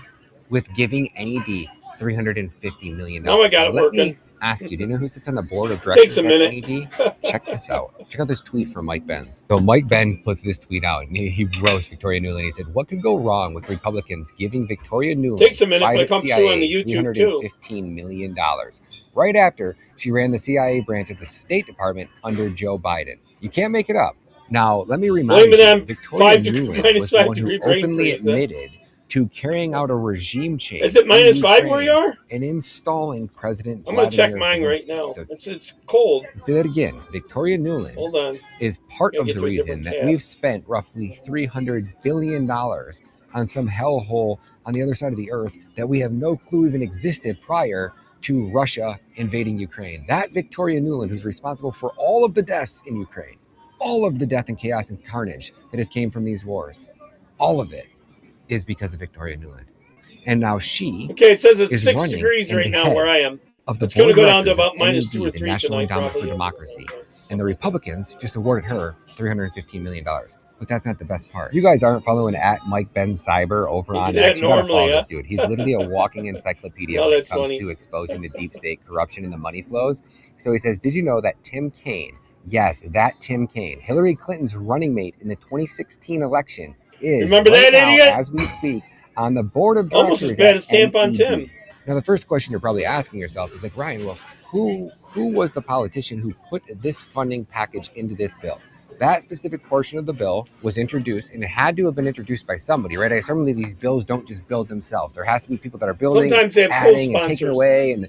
with giving NED $350 million? Oh, I got it working. Let me ask you, do you know who sits on the board of directors at NED? Check this out. Check out this tweet from Mike Benz. So Mike Benz puts this tweet out, and he roasts Victoria Nuland. He said, what could go wrong with Republicans giving Victoria Nuland takes a minute, but it comes through on the YouTube too. $315 million right after she ran the CIA branch at the State Department under Joe Biden? You can't make it up. Now, let me remind you, Victoria Nuland was the one who openly admitted to carrying out a regime change. Is it -5 where you are? And installing President I'm going to check Vladimir mine right Zelensky. now. So, It's cold. say that again. Victoria Nuland Hold on. is part of Get the to a reason different that tab. we've spent roughly $300 billion on some hellhole on the other side of the earth that we have no clue even existed prior to Russia invading Ukraine. That Victoria Nuland, who's responsible for all of the deaths in Ukraine, all of the death and chaos and carnage that has came from these wars, all of it is because of Victoria Nuland. And now she it says it's is 6 running degrees in right the now head where I am. of the It's going to board go down to of about directors -2 or of the 3 National tonight, Endowment probably. for Democracy. And the Republicans just awarded her $315 million. But that's not the best part. You guys aren't following at Mike Ben Cyber over on X. You gotta follow this dude. He's literally a walking encyclopedia when it comes to exposing the deep state corruption and the money flows. So he says, did you know that Tim Kaine, yes, that Tim Kaine, Hillary Clinton's running mate in the 2016 election, is Remember right that now, idiot? as we speak, on the board of directors Almost as bad as Tampon NED. Tim. Now, the first question you're probably asking yourself is like, Ryan, well, who was the politician who put this funding package into this bill? That specific portion of the bill was introduced, and it had to have been introduced by somebody, right? I certainly these bills don't just build themselves. There has to be people that are building, Sometimes they have adding, and taking co-sponsors. away, and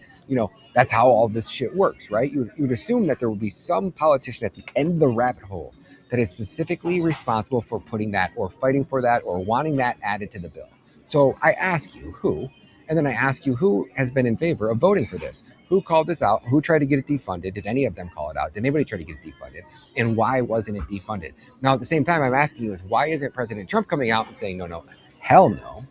that's how all this shit works, right? You would assume that there would be some politician at the end of the rabbit hole that is specifically responsible for putting that, or fighting for that, or wanting that added to the bill. So I ask you who, and then I ask you who has been in favor of voting for this. Who called this out? Who tried to get it defunded? Did any of them call it out? Did anybody try to get it defunded? And why wasn't it defunded? Now, at the same time, I'm asking you is why isn't President Trump coming out and saying, no, hell no,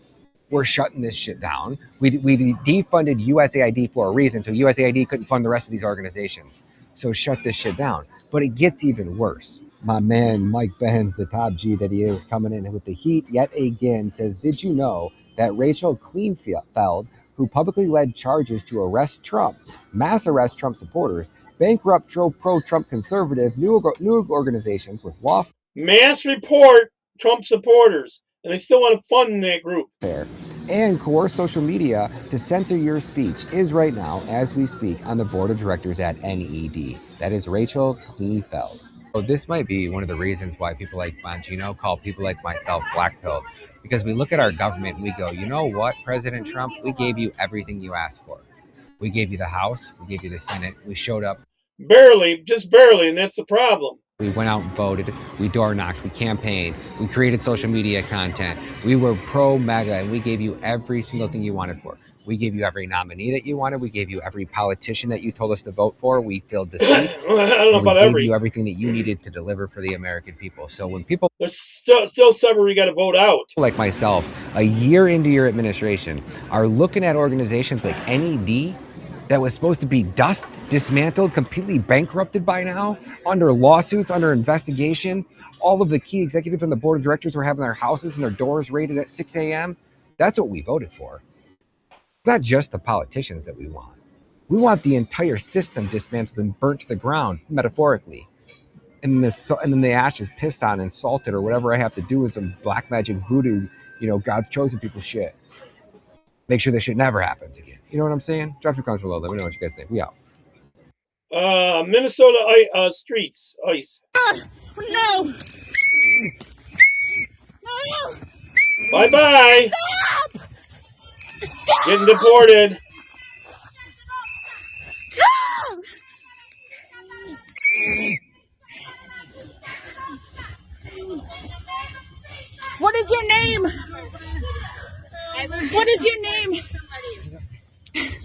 we're shutting this shit down. We defunded USAID for a reason, so USAID couldn't fund the rest of these organizations. So shut this shit down. But it gets even worse. My man, Mike Benz, the top G that he is, coming in with the heat yet again, says, did you know that Rachel Kleinfeld, who publicly led charges to arrest Trump, mass arrest Trump supporters, bankrupt pro-Trump conservative new organizations with law mass report Trump supporters, and they still want to fund that group. And coerce social media to censor your speech is right now, as we speak, on the board of directors at NED. That is Rachel Kleinfeld. So this might be one of the reasons why people like Bongino call people like myself black-pilled. Because we look at our government and we go, you know what, President Trump, we gave you everything you asked for. We gave you the House, we gave you the Senate, we showed up. Barely, just barely, and that's the problem. We went out and voted, we door knocked, we campaigned, we created social media content, we were pro-MAGA, and we gave you every single thing you wanted for. We gave you every nominee that you wanted. We gave you every politician that you told us to vote for. We filled the seats. I don't know about every. We gave you everything that you needed to deliver for the American people. So when people... There's still several you got to vote out. Like myself, a year into your administration, are looking at organizations like NED that was supposed to be dismantled, completely bankrupted by now, under lawsuits, under investigation. All of the key executives on the board of directors were having their houses and their doors raided at 6 a.m. That's what we voted for. It's not just the politicians that we want. We want the entire system dismantled and burnt to the ground, metaphorically. And then the ashes pissed on and salted, or whatever I have to do with some black magic voodoo, God's chosen people shit. Make sure this shit never happens again. You know what I'm saying? Drop your comments below. Let me know what you guys think. We out. Minnesota streets, ice. No! No! Bye-bye! Stop! Stop! Getting deported. No! What is your name? What is your name?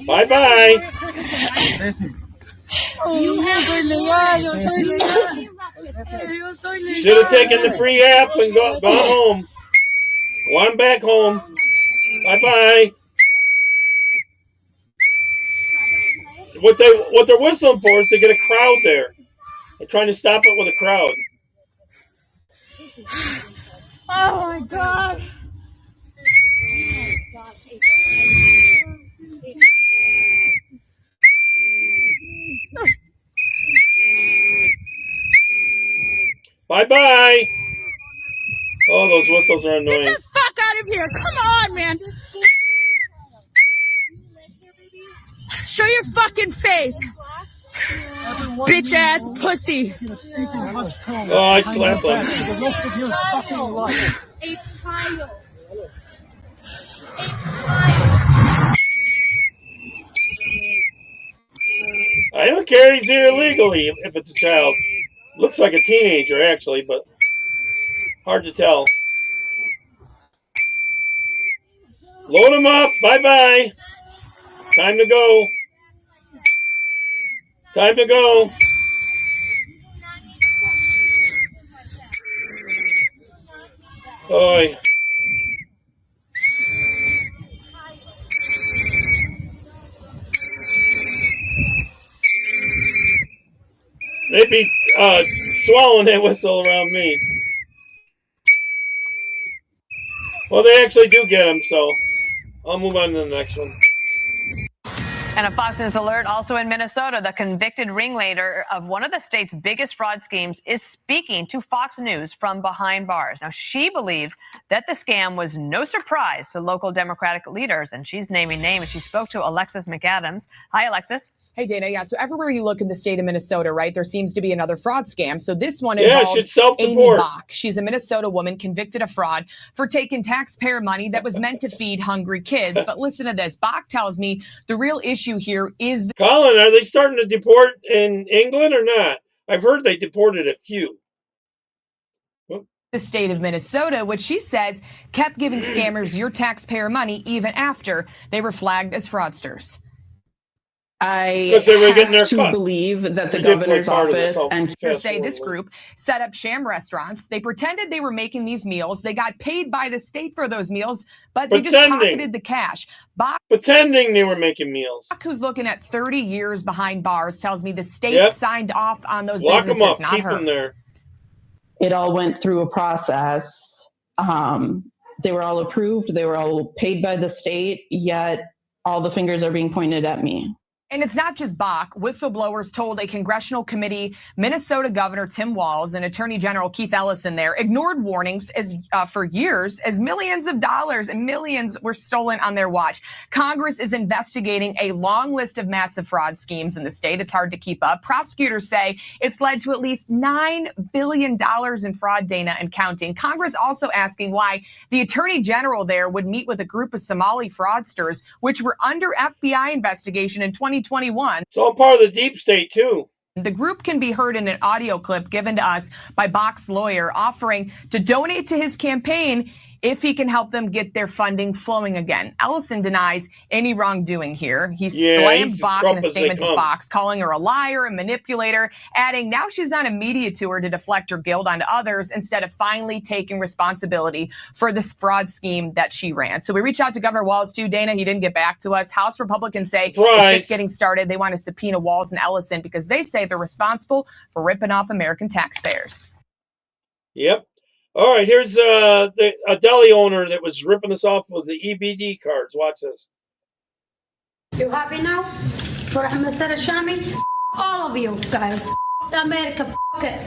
Bye-bye. Should have taken the free app and gone home. Well, I'm back home. Bye-bye. What they're whistling for is to get a crowd there. They're trying to stop it with a crowd. Oh my God. Bye-bye. Oh, those whistles are annoying. Get the fuck out of here. Come on, man. Show your fucking face. Bitch ass pussy. Oh, I'd slap them. A child. carries here illegally if it's a child. Looks like a teenager, actually, but hard to tell. Load them up. Bye-bye. Time to go. Time to go. Oi. They'd be swallowing that whistle around me. Well, they actually do get them, so I'll move on to the next one. And a Fox News alert also in Minnesota. The convicted ringleader of one of the state's biggest fraud schemes is speaking to Fox News from behind bars. Now, she believes that the scam was no surprise to local Democratic leaders, and she's naming names. She spoke to Alexis McAdams. Hi, Alexis. Hey, Dana. Yeah, so everywhere you look in the state of Minnesota, right, there seems to be another fraud scam. So this one involves Amy Bach. She's a Minnesota woman convicted of fraud for taking taxpayer money that was meant to feed hungry kids. But listen to this. Bach tells me the real issue here is Colin, are they starting to deport in England or not? I've heard they deported a few. The state of Minnesota, which she says kept giving scammers your taxpayer money even after they were flagged as fraudsters. I Because they were getting their have to cut. believe that the We did play governor's part of office this. and Say this group set up sham restaurants. They pretended they were making these meals. They got paid by the state for those meals, but they just pocketed the cash. Bach, Pretending they were making meals. who's looking at 30 years behind bars, tells me the state signed off on those Lock them businesses, up. not Keep her. them there. it all went through a process. They were all approved. They were all paid by the state, yet all the fingers are being pointed at me. And it's not just Bach. Whistleblowers told a congressional committee Minnesota Governor Tim Walz and Attorney General Keith Ellison there ignored warnings for years as millions of dollars and millions were stolen on their watch. Congress is investigating a long list of massive fraud schemes in the state. It's hard to keep up. Prosecutors say it's led to at least $9 billion in fraud, Dana, and counting. Congress also asking why the Attorney General there would meet with a group of Somali fraudsters, which were under FBI investigation in 2021. So I'm part of the deep state, too. The group can be heard in an audio clip given to us by Bach's lawyer offering to donate to his campaign if he can help them get their funding flowing again. Ellison denies any wrongdoing here. He slammed Bach in a statement to Fox, calling her a liar and manipulator, adding now she's on a media tour to deflect her guilt onto others instead of finally taking responsibility for this fraud scheme that she ran. So we reached out to Governor Walz too, Dana. He didn't get back to us. House Republicans say it's just getting started. They want to subpoena Walz and Ellison because they say they're responsible for ripping off American taxpayers. Yep. All right, here's a deli owner that was ripping us off with the EBD cards. Watch this. You happy now? For Mr. Shami? All of you guys. America, it.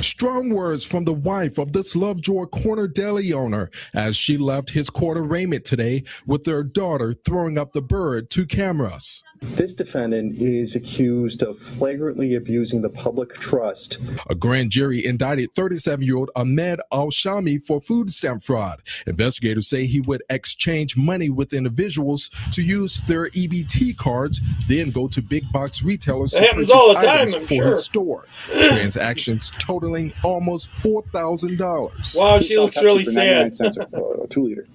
Strong words from the wife of this Lovejoy corner deli owner as she left his court arraignment today with their daughter throwing up the bird to cameras. This defendant is accused of flagrantly abusing the public trust. A grand jury indicted 37-year-old Ahmed Al-Shami for food stamp fraud. Investigators say he would exchange money with individuals to use their EBT cards, then go to big box retailers to purchase items for his store. Transactions totaling almost $4,000. Wow, she looks really sad. 99 cents a 2-liter.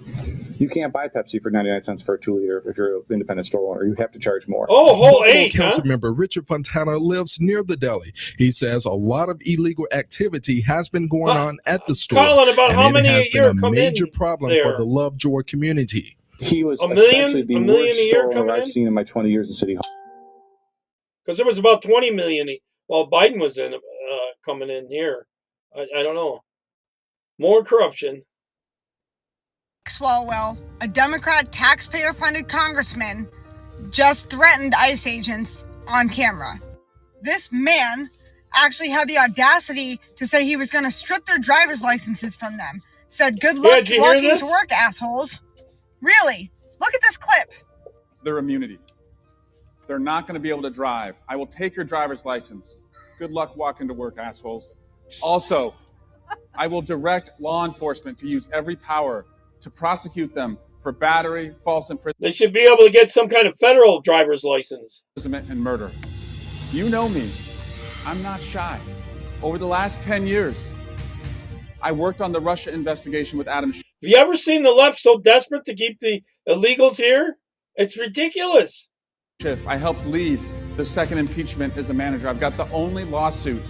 You can't buy Pepsi for 99 cents for a 2-liter if you're an independent store owner. You have to charge more. Oh, whole 8, Council member Richard Fontana lives near the deli. He says a lot of illegal activity has been going on at the store. Colin, about how many has a year been a come major in problem there? for the Lovejoy community. He was a million essentially the a worst year store owner I've seen in my 20 years in City Hall. Because there was about 20 million while Biden was in coming in here. I don't know. More corruption. Swalwell, a Democrat taxpayer-funded congressman, just threatened ICE agents on camera. This man actually had the audacity to say he was going to strip their driver's licenses from them. Said, good luck walking to work, assholes. Really? Look at this clip. Their immunity. They're not going to be able to drive. I will take your driver's license. Good luck walking to work, assholes. Also, I will direct law enforcement to use every power to prosecute them for battery, false imprisonment. They should be able to get some kind of federal driver's license. And murder. You know me. I'm not shy. Over the last 10 years, I worked on the Russia investigation with Adam Schiff. Have you ever seen the left so desperate to keep the illegals here? It's ridiculous. I helped lead the second impeachment as a manager. I've got the only lawsuit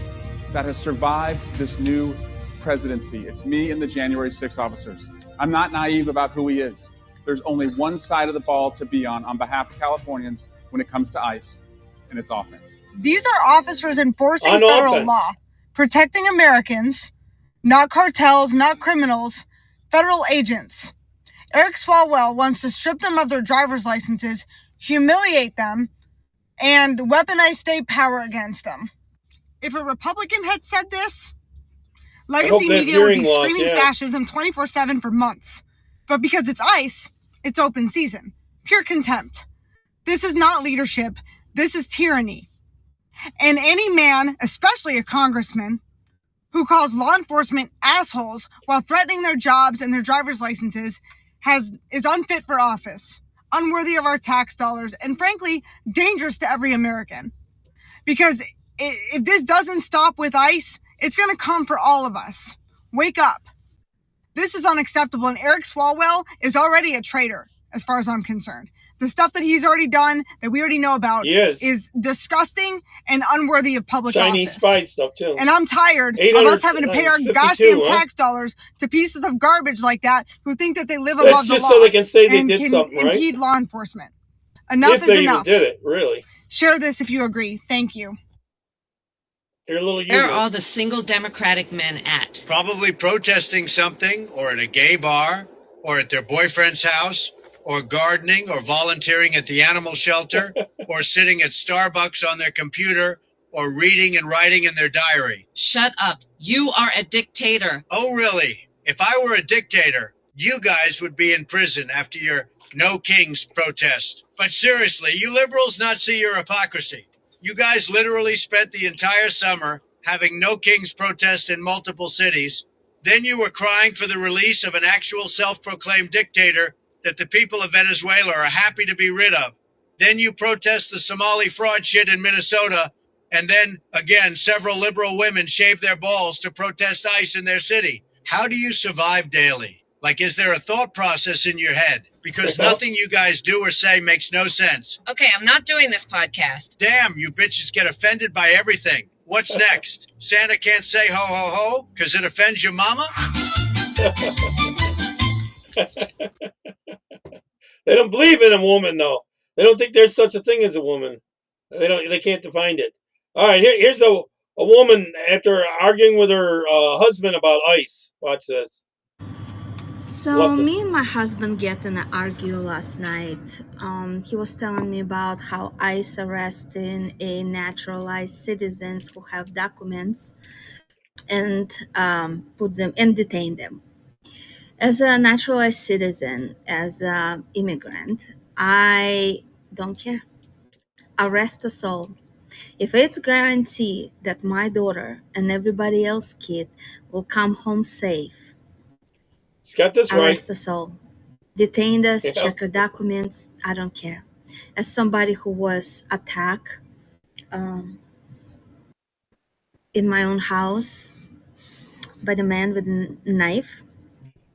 that has survived this new presidency. It's me and the January 6 officers. I'm not naive about who he is. There's only one side of the ball to be on behalf of Californians when it comes to ICE, and it's offense. These are officers enforcing federal law, protecting Americans, not cartels, not criminals, federal agents. Eric Swalwell wants to strip them of their driver's licenses, humiliate them, and weaponize state power against them. If a Republican had said this, legacy media would be screaming fascism 24/7 for months. But because it's ICE, it's open season. Pure contempt. This is not leadership. This is tyranny. And any man, especially a congressman, who calls law enforcement assholes while threatening their jobs and their driver's licenses is unfit for office, unworthy of our tax dollars, and frankly, dangerous to every American. Because if this doesn't stop with ICE, it's going to come for all of us. Wake up. This is unacceptable, and Eric Swalwell is already a traitor, as far as I'm concerned. The stuff that he's already done, that we already know about, is disgusting and unworthy of public Chinese office. spy stuff, too. And I'm tired of us having to pay our goddamn tax dollars to pieces of garbage like that who think that they live above the law. That's just so they can say they did something, right? Impede law enforcement. Enough is enough. If they even did it, really. Share this if you agree. Thank you. Where are all the single Democratic men at? Probably protesting something, or at a gay bar, or at their boyfriend's house, or gardening, or volunteering at the animal shelter, or sitting at Starbucks on their computer, or reading and writing in their diary. Shut up. You are a dictator. Oh, really? If I were a dictator, you guys would be in prison after your No Kings protest. But seriously, you liberals not see your hypocrisy. You guys literally spent the entire summer having No Kings protests in multiple cities. Then you were crying for the release of an actual self-proclaimed dictator that the people of Venezuela are happy to be rid of. Then you protest the Somali fraud shit in Minnesota. And then, again, several liberal women shave their balls to protest ICE in their city. How do you survive daily? Like, is there a thought process in your head? Because nothing you guys do or say makes no sense. Okay, I'm not doing this podcast. Damn, you bitches get offended by everything. What's next? Santa can't say ho ho ho because it offends your mama? They don't believe in a woman, though. They don't think there's such a thing as a woman. They can't define it. All right, here's a woman after arguing with her husband about ICE. Watch this. So me and my husband get in an argue last night. He was telling me about how ICE arresting a naturalized citizens who have documents and put them and detain them. As a naturalized citizen, as an immigrant, I don't care. Arrest us all. If it's guaranteed that my daughter and everybody else's kid will come home safe, he's got this right. Arrest us all. Detain us, check our documents. I don't care. As somebody who was attacked in my own house by the man with a knife,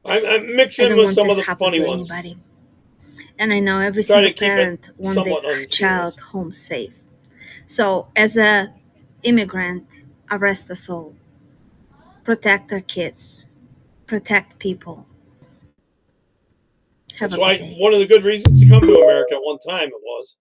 I'm mixing with some of the funny ones. Anybody. And I know every single parent wants their child home safe. So as a immigrant, arrest us all. Protect our kids. Protect people. That's why one of the good reasons to come to America at one time it was.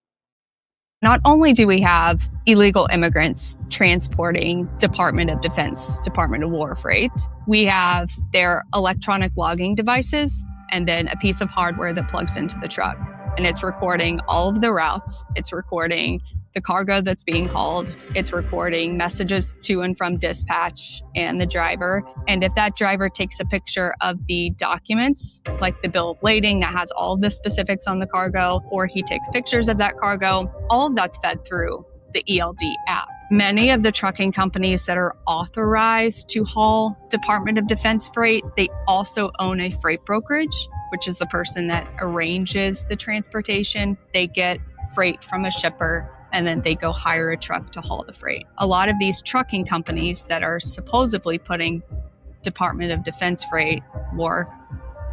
Not only do we have illegal immigrants transporting Department of Defense, Department of War freight, we have their electronic logging devices and then a piece of hardware that plugs into the truck. And it's recording all of the routes. It's recording the cargo that's being hauled. It's recording messages to and from dispatch and the driver. And if that driver takes a picture of the documents, like the bill of lading that has all of the specifics on the cargo, or he takes pictures of that cargo, all of that's fed through the ELD app. Many of the trucking companies that are authorized to haul Department of Defense freight, they also own a freight brokerage, which is the person that arranges the transportation. They get freight from a shipper and then they go hire a truck to haul the freight. A lot of these trucking companies that are supposedly putting Department of Defense freight or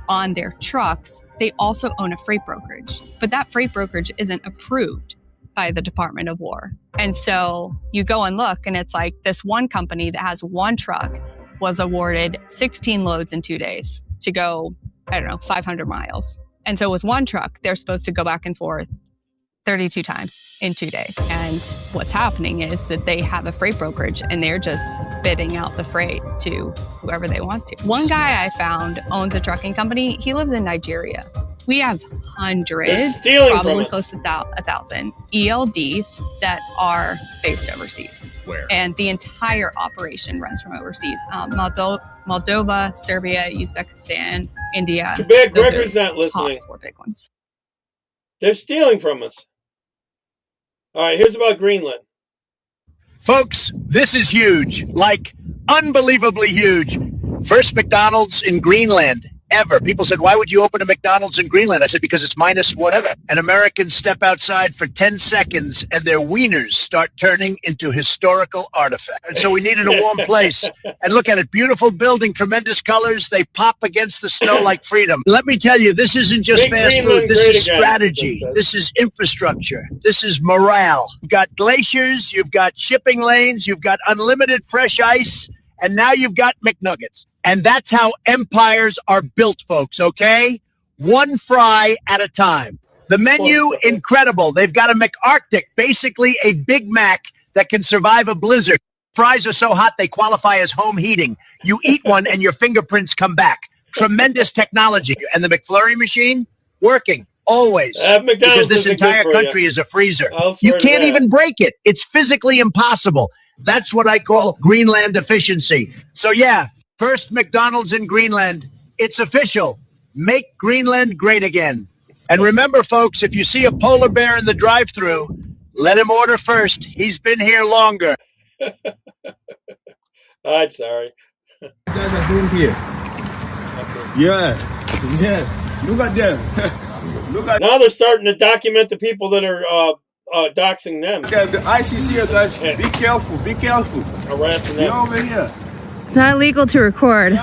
on their trucks, they also own a freight brokerage. But that freight brokerage isn't approved by the Department of War. And so you go and look, and it's like this one company that has one truck was awarded 16 loads in 2 days to go, 500 miles. And so with one truck, they're supposed to go back and forth 32 times in 2 days. And what's happening is that they have a freight brokerage and they're just bidding out the freight to whoever they want to. One guy I found owns a trucking company. He lives in Nigeria. We have hundreds, probably close to 1,000 ELDs that are based overseas. Where? And the entire operation runs from overseas. Moldova, Serbia, Uzbekistan, India. Too bad Gregory's not listening. Top 4 big ones. They're stealing from us. All right, here's about Greenland. Folks, this is huge. Like, unbelievably huge. First McDonald's in Greenland ever. People said, why would you open a McDonald's in Greenland? I said, because it's minus whatever. And Americans step outside for 10 seconds and their wieners start turning into historical artifacts. And so we needed a warm place. And look at it. Beautiful building, tremendous colors. They pop against the snow like freedom. Let me tell you, this isn't just fast food. This is strategy. This is infrastructure. This is morale. You've got glaciers. You've got shipping lanes. You've got unlimited fresh ice. And now you've got McNuggets. And that's how empires are built, folks, okay? One fry at a time. The menu, incredible. They've got a McArctic, basically a Big Mac that can survive a blizzard. Fries are so hot they qualify as home heating. You eat one and your fingerprints come back. Tremendous technology. And the McFlurry machine, working. Always. Because this entire country is a freezer. You can't even break it. It's physically impossible. That's what I call Greenland efficiency. So yeah, first McDonald's in Greenland. It's official. Make Greenland great again. And remember, folks, if you see a polar bear in the drive-thru, let him order first. He's been here longer. I'm sorry. What you guys are doing here? Yeah. Look at them. Look at now they're starting to document the people that are doxing them. Yeah, the ICC guys, be careful, be careful. Harassing them. Get over here. It's not illegal to record.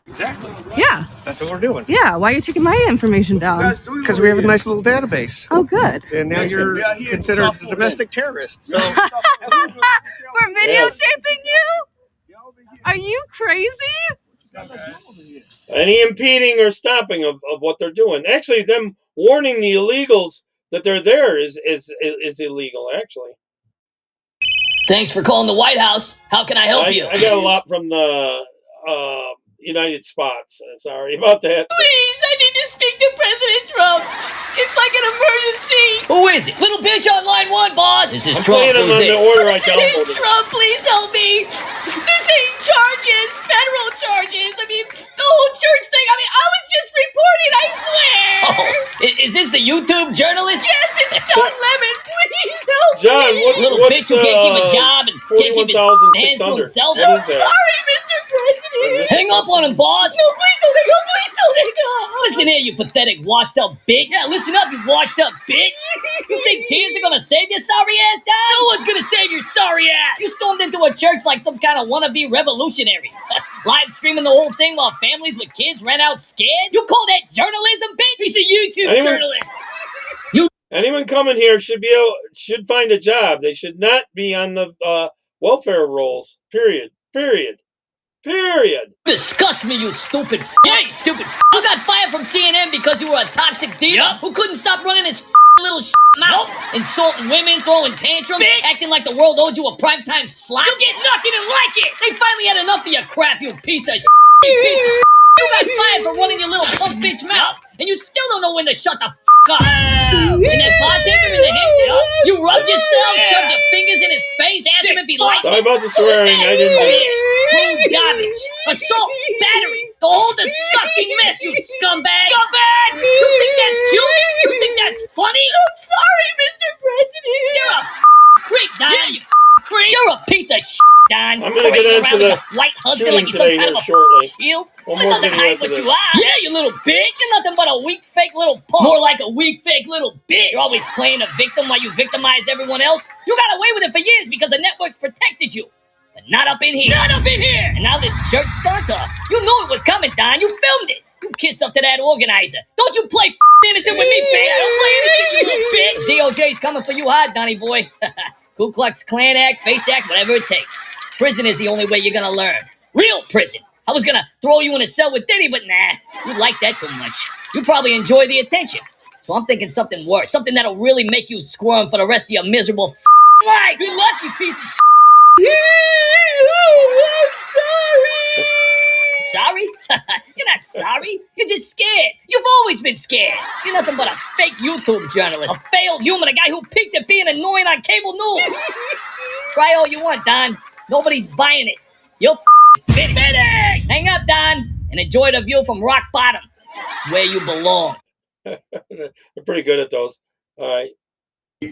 Exactly. Yeah. That's what we're doing. Yeah. Why are you taking my information down? Because we have a nice little database. Oh, good. And now you're considered a domestic terrorist. So we're videotaping you? Are you crazy? Any impeding or stopping of what they're doing. Actually, them warning the illegals that they're there is illegal, actually. Thanks for calling the White House. How can I help you? I got a lot from the United Spots. Sorry about that. Please, I need to speak to President Trump. It's like an emergency. Who is it? Little bitch on line 1, boss. This is I'm Trump. playing them on the order I President downloaded. Trump, please help me. They're saying charges, federal charges. I mean, the whole church thing. I mean, I was just reporting, I swear. Oh, is this the YouTube journalist? Yes, it's John Lemon. Please help John, me. Little bitch who can't keep a job and can't keep his hands to himself. I'm sorry, Mr. President. Hang up on him, boss. No, please don't hang up. Please don't hang up. Listen here, you pathetic, washed-up bitch. Yeah, listen up, you washed-up bitch. You think tears are gonna save your sorry ass, Dad? No one's gonna save your sorry ass. You stormed into a church like some kind of wannabe revolutionary. Live streaming the whole thing while families with kids ran out scared? You call that journalism, bitch? He's a YouTube journalist. Anyone coming here should find a job. They should not be on the welfare rolls. Period. You Disgust me, you stupid Hey, stupid You got fired from CNN because you were a toxic diva who couldn't stop running his little mouth, insulting women, throwing tantrums, acting like the world owed you a primetime slot. You get nothing and like it. They finally had enough of your crap, you piece of You piece of You got fired for running your little punk bitch mouth, and you still don't know when to shut the up. And that bartender in the head, you rubbed yourself, shoved your fingers in his face, asked him if he liked it. Sorry about the swearing, I didn't do it. Crude garbage, assault, battery, the whole disgusting mess, you scumbag! You think that's cute? You think that's funny? I'm sorry, Mr. President. You're a creep, Don. You creep. You're a piece of Don. I'm I'm going to get into the white husband shooting like he's some today kind here of a shortly. shield. One That more doesn't video hide after what you this. are. Yeah, you little bitch. You're nothing but a weak, fake little punk. More like a weak, fake little bitch. You're always playing a victim while you victimize everyone else. You got away with it for years because the networks protected you. But not up in here. Not up in here! And now this church stunt, you knew it was coming, Don. You filmed it. You kissed up to that organizer. Don't you play innocent with me, bitch. Don't play innocent, you little bitch. DOJ's coming for you hard, Donnie boy. Ku Klux Klan act, face act, whatever it takes. Prison is the only way you're gonna learn. Real prison. I was gonna throw you in a cell with Diddy, but nah. You like that too much. You probably enjoy the attention. So I'm thinking something worse. Something that'll really make you squirm for the rest of your miserable life. Good luck, you piece of shit. I'm sorry. Sorry? You're not sorry. You're just scared. You've always been scared. You're nothing but a fake YouTube journalist. A failed human. A guy who peaked at being annoying on cable news. Try all you want, Don. Nobody's buying it. You're finished. Hang up, Don, and enjoy the view from rock bottom. It's where you belong. They're pretty good at those. All right.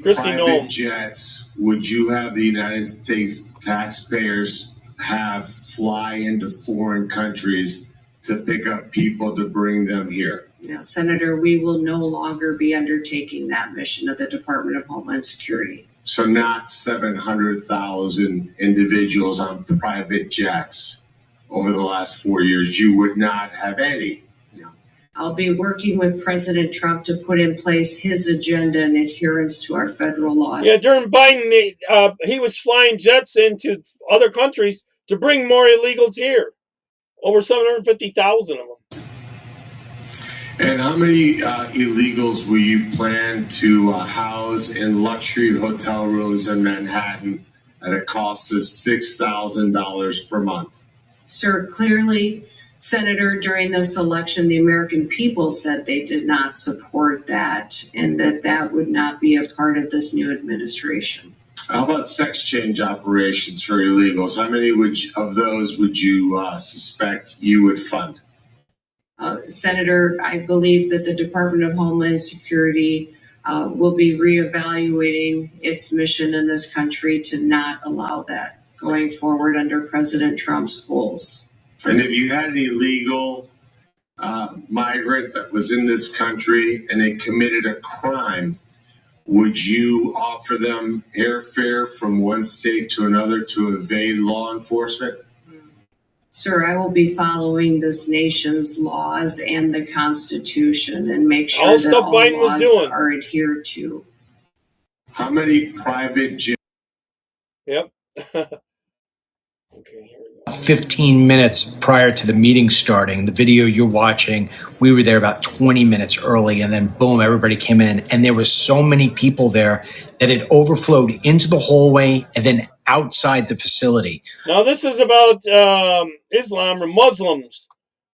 Private jets, would you have the United States taxpayers have fly into foreign countries to pick up people to bring them here? Now, Senator, we will no longer be undertaking that mission of the Department of Homeland Security. So not 700,000 individuals on private jets over the last 4 years. You would not have any. I'll be working with President Trump to put in place his agenda and adherence to our federal laws. Yeah, during Biden, he was flying jets into other countries to bring more illegals here. Over 750,000 of them. And how many illegals will you plan to house in luxury hotel rooms in Manhattan at a cost of $6,000 per month? Sir, clearly, Senator, during this election, the American people said they did not support that and that would not be a part of this new administration. How about sex change operations for illegals? How many of those would you suspect you would fund? Senator, I believe that the Department of Homeland Security will be reevaluating its mission in this country to not allow that going forward under President Trump's goals. And if you had an illegal migrant that was in this country and they committed a crime, would you offer them airfare from one state to another to evade law enforcement? Sir, I will be following this nation's laws and the Constitution and make sure that all laws are adhered to. How many private jets? Yep. 15 minutes prior to the meeting starting, the video you're watching, we were there about 20 minutes early, and then boom, everybody came in, and there were so many people there that it overflowed into the hallway and then outside the facility. Now this is about Islam or Muslims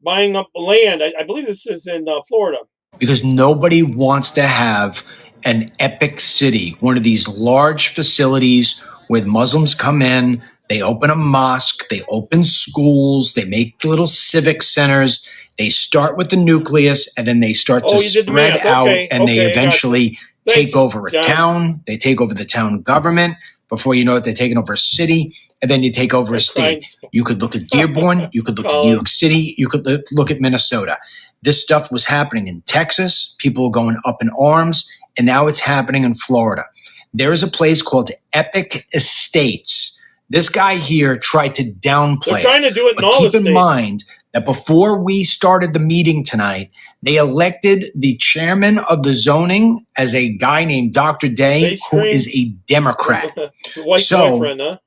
buying up land. I believe this is in Florida. Because nobody wants to have an epic city, one of these large facilities where Muslims come in, they open a mosque, they open schools, they make little civic centers. They start with the nucleus and then they start to spread out and they eventually take over a town. They take over the town government. Before you know it, they're taking over a city and then you take over a state. You could look at Dearborn. You could look at New York City. You could look at Minnesota. This stuff was happening in Texas. People were going up in arms, and now it's happening in Florida. There is a place called Epic Estates. This guy here tried to downplay. They're trying to do it in all the states. Keep in mind that before we started the meeting tonight, they elected the chairman of the zoning as a guy named Dr. Day, who is a Democrat. White boyfriend, huh?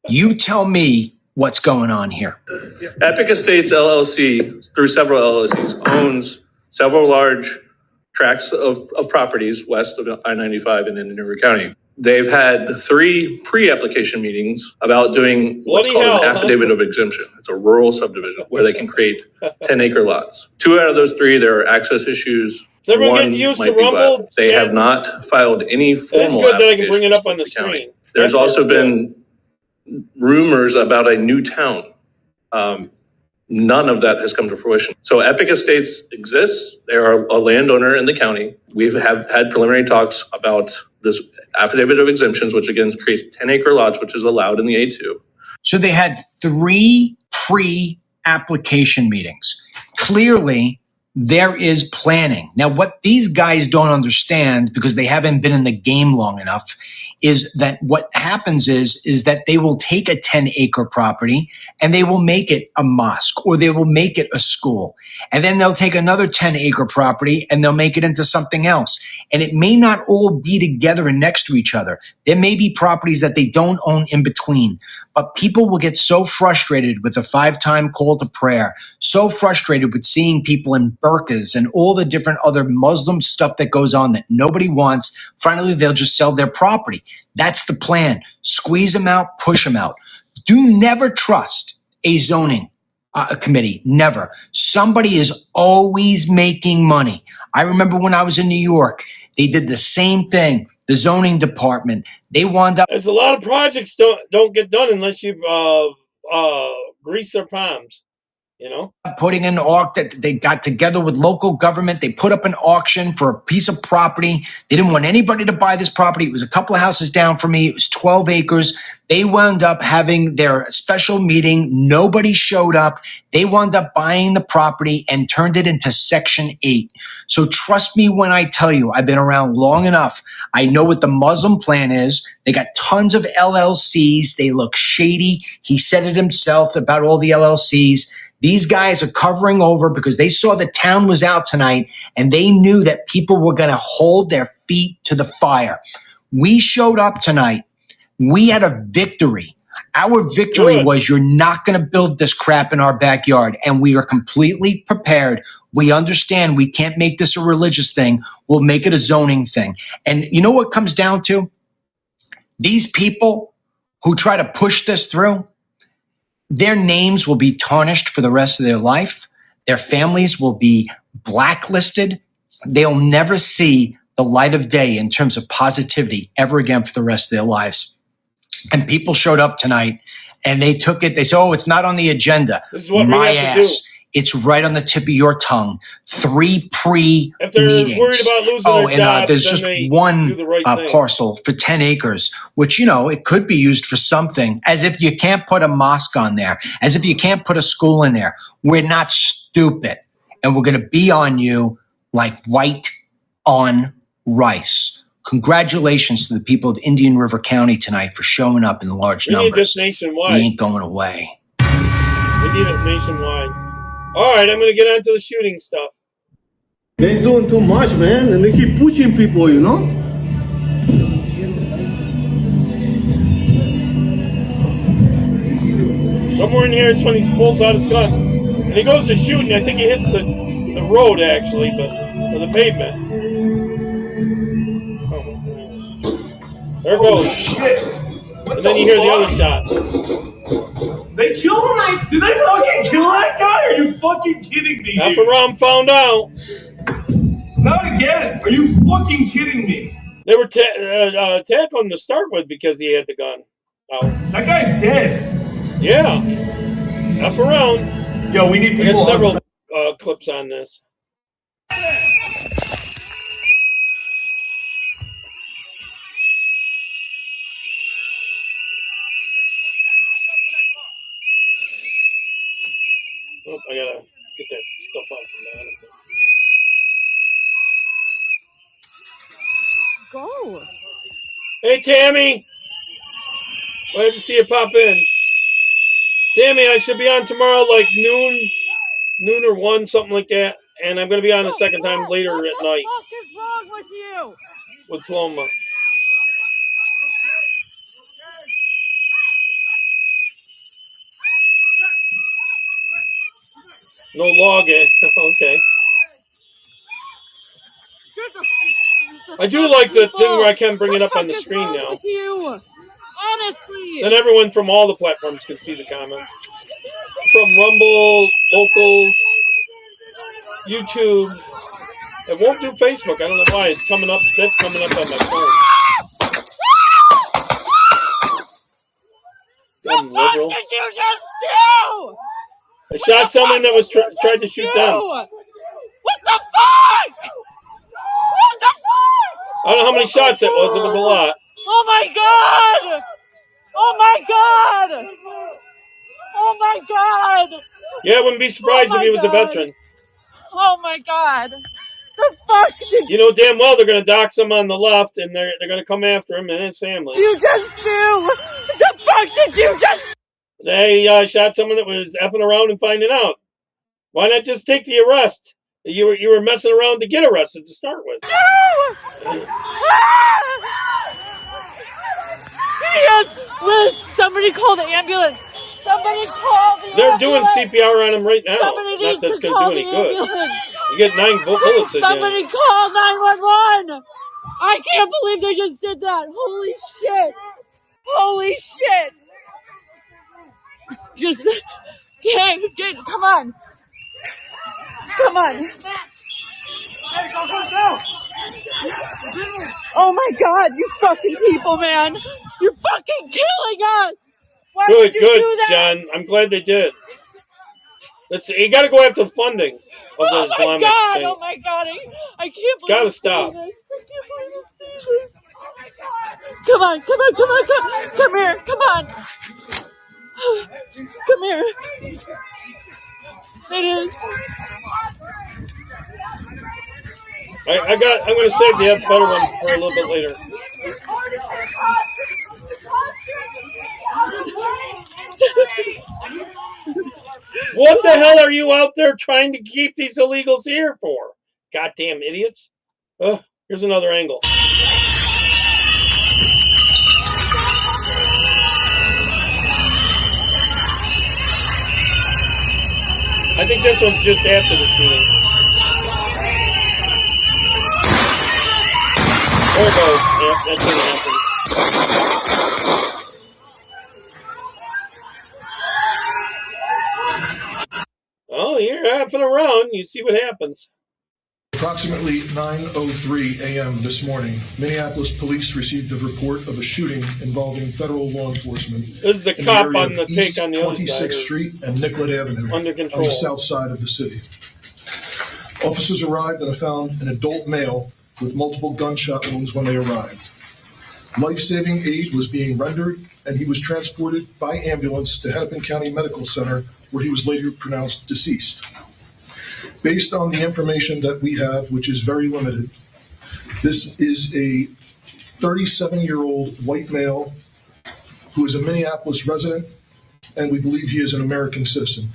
You tell me what's going on here. Epic Estates LLC, through several LLCs, owns several large tracts of properties west of I-95 in Indian County. They've had 3 pre-application meetings about doing what's called an affidavit of exemption. It's a rural subdivision where they can create 10-acre lots. 2 out of those 3, there are access issues. Is everyone getting used to Rumble? They have not filed any formal application. It's good that I can bring it up on the screen. There's also been rumors about a new town. None of that has come to fruition. So Epic Estates exists. They are a landowner in the county. We have had preliminary talks about this affidavit of exemptions, which again creates 10-acre lots, which is allowed in the A2. So they had 3 pre-application meetings. Clearly, there is planning. Now, what these guys don't understand, because they haven't been in the game long enough, is that what happens is that they will take a 10-acre property and they will make it a mosque, or they will make it a school. And then they'll take another 10-acre property and they'll make it into something else. And it may not all be together and next to each other. There may be properties that they don't own in between. But people will get so frustrated with the 5-time call to prayer, so frustrated with seeing people in burqas and all the different other Muslim stuff that goes on that nobody wants. Finally, they'll just sell their property. That's the plan. Squeeze them out, push them out. Do never trust a zoning committee. Never. Somebody is always making money. I remember when I was in New York, they did the same thing. The zoning department, they wound up. There's a lot of projects don't get done unless you grease their palms, you know? Putting an auction, they got together with local government. They put up an auction for a piece of property. They didn't want anybody to buy this property. It was a couple of houses down from me. It was 12 acres. They wound up having their special meeting. Nobody showed up. They wound up buying the property and turned it into Section 8. So trust me when I tell you, I've been around long enough. I know what the Muslim plan is. They got tons of LLCs. They look shady. He said it himself about all the LLCs. These guys are covering over because they saw the town was out tonight and they knew that people were going to hold their feet to the fire. We showed up tonight. We had a victory. Our victory was, you're not going to build this crap in our backyard. And we are completely prepared. We understand we can't make this a religious thing. We'll make it a zoning thing. And you know what comes down to? These people who try to push this through, their names will be tarnished for the rest of their life. Their families will be blacklisted. They'll never see the light of day in terms of positivity ever again for the rest of their lives. And people showed up tonight and they took it. They said, oh, it's not on the agenda. This is what My we have to ass. do. It's right on the tip of your tongue. 3 pre-meetings. If they're worried about losing their jobs, there's then just they one do the right thing. parcel for 10 acres, which, you know, it could be used for something. As if you can't put a mosque on there. As if you can't put a school in there. We're not stupid. And we're going to be on you like white on rice. Congratulations to the people of Indian River County tonight for showing up in large We numbers. need this nationwide. We ain't going away. We need it nationwide. All right, I'm going to get on to the shooting stuff. They're doing too much, man, and they keep pushing people, you know? Somewhere in here is when he pulls out his gun. And he goes to shoot, and I think he hits the road, actually, or the pavement. There it goes. And then you hear the other shots. They killed him? Did they fucking kill that guy? Are you fucking kidding me? Half around found out. Not again. Are you fucking kidding me? They were tackling him to start with because he had the gun out. That guy's dead. Yeah. Half around. Yo, we need people. We got several clips on this. Oh, I gotta get that stuff out from that. Go. Hey, Tammy. Glad to see you pop in. Tammy, I should be on tomorrow like noon or 1, something like that. And I'm going to be on a second time later at night. What the fuck is wrong with you? With Ploma. No logging. Okay. I do like the thing where I can bring it up on the screen now. Honestly. Then everyone from all the platforms can see the comments. From Rumble, Locals, YouTube. It won't do Facebook. I don't know why. It's coming up. That's coming up on my phone. Dumb liberal. What did you just do? I shot someone that was tried to shoot them. What the fuck? What the fuck? I don't know how many shots that was. It was a lot. Oh my god! Oh my god! Oh my God! Yeah, I wouldn't be surprised if he was a veteran. Oh my God! The fuck did you know damn well they're going to dox him on the left, and they're going to come after him and his family. you just do? The fuck did you just? They shot someone that was effing around and finding out. Why not just take the arrest? You were messing around to get arrested to start with. No! Yes, Liz, somebody call the ambulance. Somebody call the They're ambulance. doing CPR on him right now. Somebody Not needs that's to going call to do the any good. ambulance. You get 9 bullets in you. Somebody call 911. I can't believe they just did that. Holy shit. Holy shit. Just get come on. Come on. Oh my God, you fucking people, man. You're fucking killing us. Why would you do that? John. I'm glad they did. You got to go after the funding of the Islamic thing. Oh my God, I can't believe Gotta I'm stop. saying this. I can't believe I'm saying this. Oh my God. Come on. Come here, come on. Come here. It is. I'm going to save the better one for a little bit later. What the hell are you out there trying to keep these illegals here for? Goddamn idiots. Here's another angle. I think this one's just after the shooting. There it goes. Yep, that's what happened. Oh, you're effing around. You see what happens. Approximately 9:03 a.m. this morning, Minneapolis police received a report of a shooting involving federal law enforcement. This is the cop on the take on the other side. 26th Street and Nicollet Avenue under control. On the south side of the city. Officers arrived and found an adult male with multiple gunshot wounds when they arrived. Life-saving aid was being rendered, and he was transported by ambulance to Hennepin County Medical Center, where he was later pronounced deceased. Based on the information that we have, which is very limited, this is a 37-year-old white male who is a Minneapolis resident, and we believe he is an American citizen.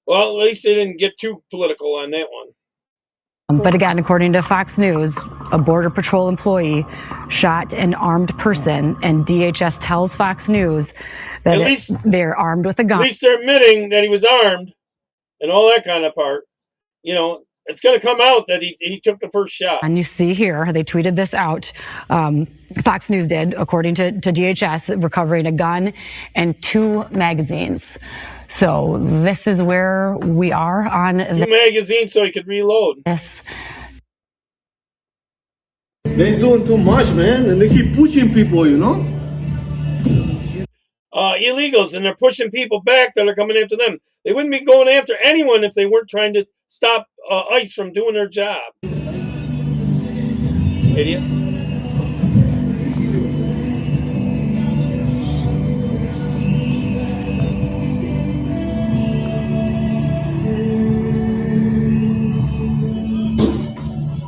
Well, at least they didn't get too political on that one. But again, according to Fox News, a Border Patrol employee shot an armed person, and DHS tells Fox News that they're armed with a gun. At least they're admitting that he was armed and all that kind of part. You know, it's going to come out that he took the first shot. And you see here, they tweeted this out. Fox News did, according to DHS, recovering a gun and 2 magazines. So this is where we are on 2 magazines so he could reload. Yes. They're doing too much, man, and they keep pushing people, you know? Illegals, and they're pushing people back that are coming after them. They wouldn't be going after anyone if they weren't trying to stop ICE from doing their job. Idiots.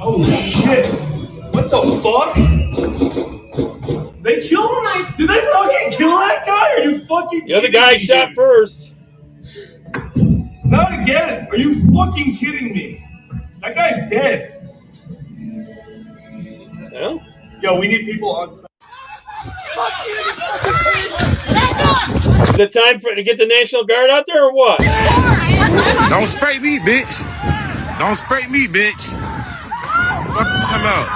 Oh shit! What the fuck? They killed him? Did they fucking kill that guy? Are you fucking The other guy shot first. Not again. Are you fucking kidding me? That guy's dead. No? Yo, we need people on site. Is it time to get the National Guard out there or what? Don't spray me, bitch. Don't spray me, bitch. What the time out?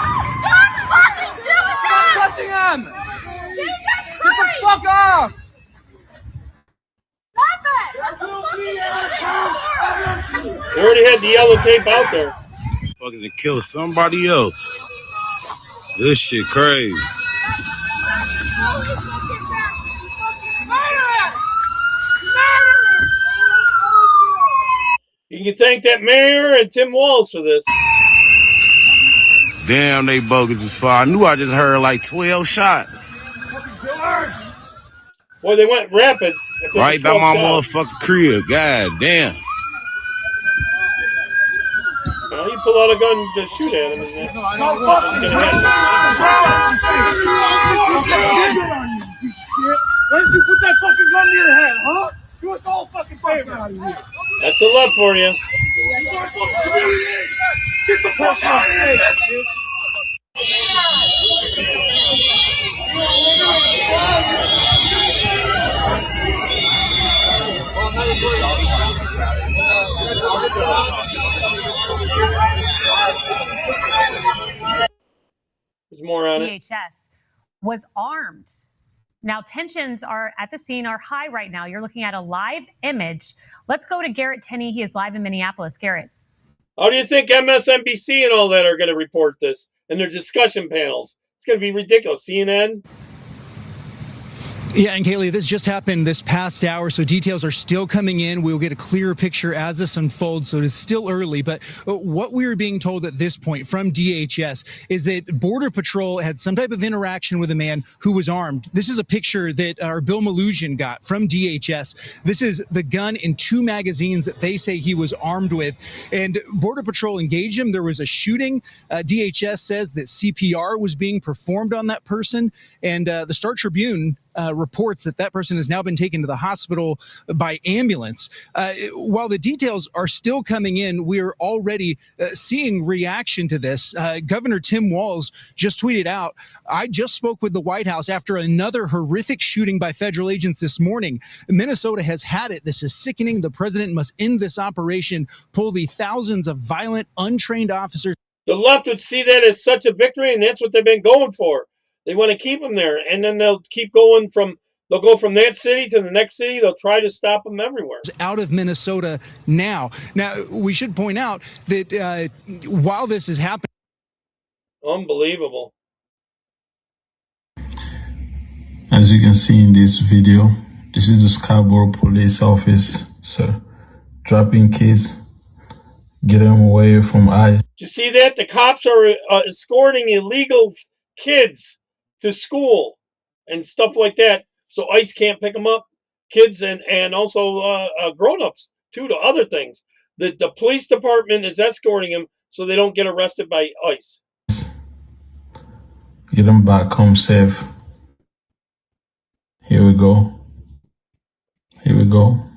Stop touching him! Jesus Get Christ! the fuck off! Stop it! They already had the yellow tape out there. Fucking to kill somebody else. This shit crazy. You can thank that mayor and Tim Walz for this. Damn, they bogus as far. I knew I just heard like 12 shots. Boy, they went rapid. Right by my motherfucking crib. God damn. Well, you pull out a gun to shoot at him, isn't it? Why didn't you put that fucking gun to your head, huh? Do us all fucking favor out of here. That's the left for you. Get the fuck out of here, bitch. There's more on it. DHS was armed. Now, tensions are at the scene are high right now. You're looking at a live image. Let's go to Garrett Tenney. He is live in Minneapolis. Garrett. How do you think MSNBC and all that are going to report this in their discussion panels? It's going to be ridiculous. CNN? Yeah, and Kaylee, this just happened this past hour, so details are still coming in. We'll get a clearer picture as this unfolds, so it is still early. But what we are being told at this point from DHS is that Border Patrol had some type of interaction with a man who was armed. This is a picture that our Bill Malusian got from DHS. This is the gun and 2 magazines that they say he was armed with. And Border Patrol engaged him. There was a shooting. DHS says that CPR was being performed on that person. And the Star Tribune reports that that person has now been taken to the hospital by ambulance. While the details are still coming in, we're already seeing reaction to this. Governor Tim Walz just tweeted out, "I just spoke with the White House after another horrific shooting by federal agents this morning. Minnesota has had it. This is sickening. The president must end this operation, pull the thousands of violent, untrained officers." The left would see that as such a victory, and that's what they've been going for. They want to keep them there, and then they'll keep going they'll go from that city to the next city. They'll try to stop them everywhere. Out of Minnesota now. Now, we should point out that while this is happening. Unbelievable. As you can see in this video, this is the Scarborough police office. So, dropping kids, get them away from ICE. Do you see that? The cops are escorting illegal kids to school and stuff like that, so ICE can't pick them up. Kids and also grown-ups too, to other things. The police department is escorting them so they don't get arrested by ICE. Get them back home safe. Here we go. Here we go.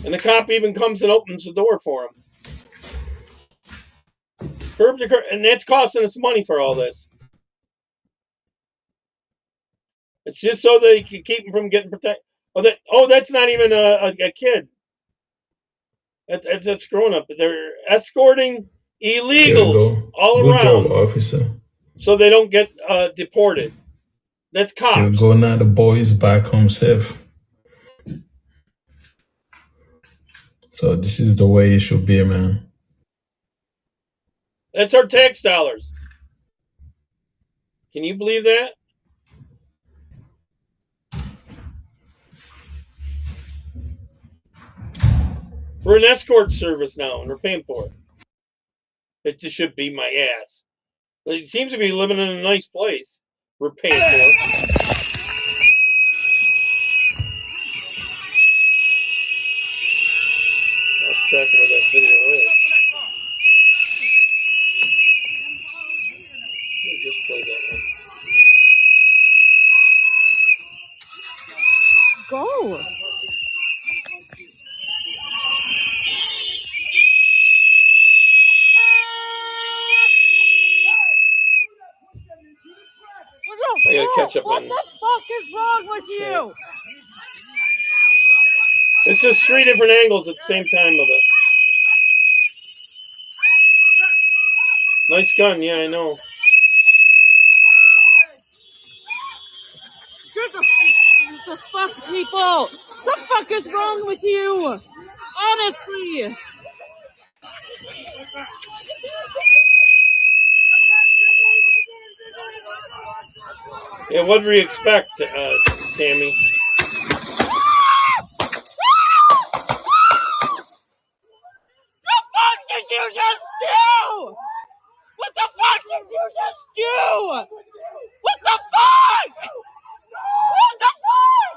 And the cop even comes and opens the door for him. Curb to curb, and that's costing us money for all this. It's just so they can keep them from getting protected. That's not even a kid. That's grown up. They're escorting illegals all Good around, job, officer. so they don't get deported. That's cops. Here we go now. The boys back home safe. So this is the way it should be, man. That's our tax dollars. Can you believe that? We're an escort service now, and we're paying for it. It just should be my ass. It seems to be living in a nice place. We're paying for it. Lost track of where that video is. Let me just play that one. Go. I gotta catch up What on. the fuck is wrong with you? It's just 3 different angles at the same time of it. Nice gun, yeah, I know. Get the fuck, people! What the fuck is wrong with you? Honestly! Yeah, what do we expect, Tammy? The fuck did you just do? What the fuck did you just do? What the fuck? What the fuck?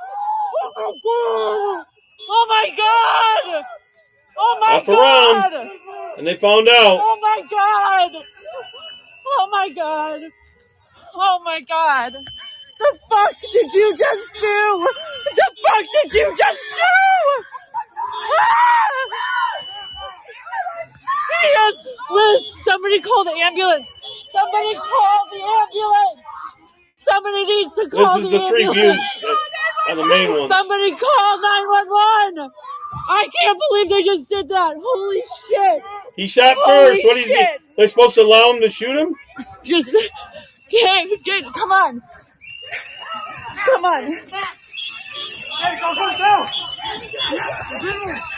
Oh my god! Oh my Off god! around. And they found out. Oh my god! Oh my god! Oh my god! The fuck did you just do? The fuck did you just do? Yes! Liz, somebody call the ambulance! Somebody call the ambulance! Somebody needs to call This is the the three ambulance! views on the main ones. Somebody call 911! I can't believe they just did that! Holy shit! He shot Holy first. What is he? shit. They're supposed to allow him to shoot him? Just get come on! Come on!